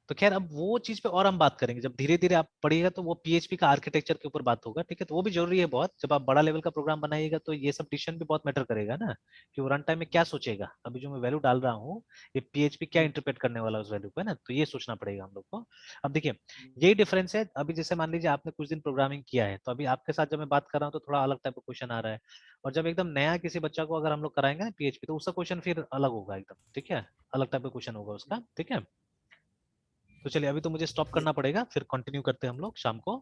तो खैर अब वो चीज पे और हम बात करेंगे, जब धीरे धीरे आप पढ़िएगा तो वो पीएचपी का आर्किटेक्चर के ऊपर बात होगा, ठीक है, तो वो भी जरूरी है बहुत, जब आप बड़ा लेवल का प्रोग्राम बनाइएगा तो ये सब डिसीजन भी बहुत मैटर करेगा ना, कि वो रन टाइम में क्या सोचेगा, अभी जो मैं वैल्यू डाल रहा हूँ ये पीएचपी क्या इंटरप्रेट करने वाला है उस वैल्यू को, है ना, तो ये सोचना पड़ेगा हम लोग को। अब देखिए यही डिफरेंस है, अभी जैसे मान लीजिए आपने कुछ दिन प्रोग्रामिंग किया है, तो अभी आपके साथ जब मैं बात कर रहा हूँ तो थोड़ा अलग टाइप का क्वेश्चन आ रहा है, और जब एकदम नया किसी बच्चा को अगर हम लोग कराएंगे ना पीएचपी, तो उसका क्वेश्चन फिर अलग होगा एकदम, ठीक है, अलग टाइप का क्वेश्चन होगा उसका, ठीक है। तो चलिए अभी तो मुझे स्टॉप करना पड़ेगा, फिर कंटिन्यू करते हैं हम लोग शाम को।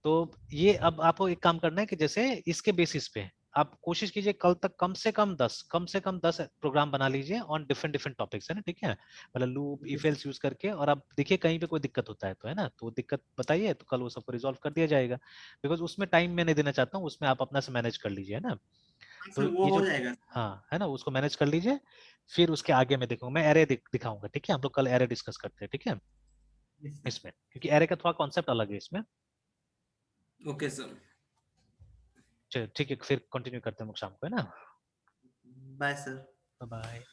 तो ये अब आपको एक काम करना है कि जैसे इसके बेसिस पे आप कोशिश कीजिए कल तक कम से कम 10 प्रोग्राम बना लीजिए ऑन डिफरेंट डिफरेंट टॉपिक्स, है ना, ठीक है, मतलब लूप इफ एल्स यूज करके, और आप देखिए कहीं पे कोई दिक्कत होता है तो, है ना, तो वो दिक्कत बताइए, तो कल वो सबको रिजॉल्व कर दिया जाएगा, बिकॉज उसमें टाइम मैं नहीं देना चाहता हूँ, उसमें आप अपना से मैनेज कर लीजिए, है ना। हाँ तो सर वो ये हो जो, जाएगा। हाँ है ना, उसको मैनेज कर लीजिए, फिर उसके आगे मैं देखूंगा, मैं एरे दिखाऊंगा, ठीक है, हम लोग कल एरे डिस्कस करते हैं, ठीक है, यस सर। इसमें, क्योंकि एरे का थोड़ा कॉन्सेप्ट अलग है इसमें। Okay sir. चलिए ठीक है, फिर कंटिन्यू करते हैं हम लोग शाम को, है ना। Bye sir. Bye bye.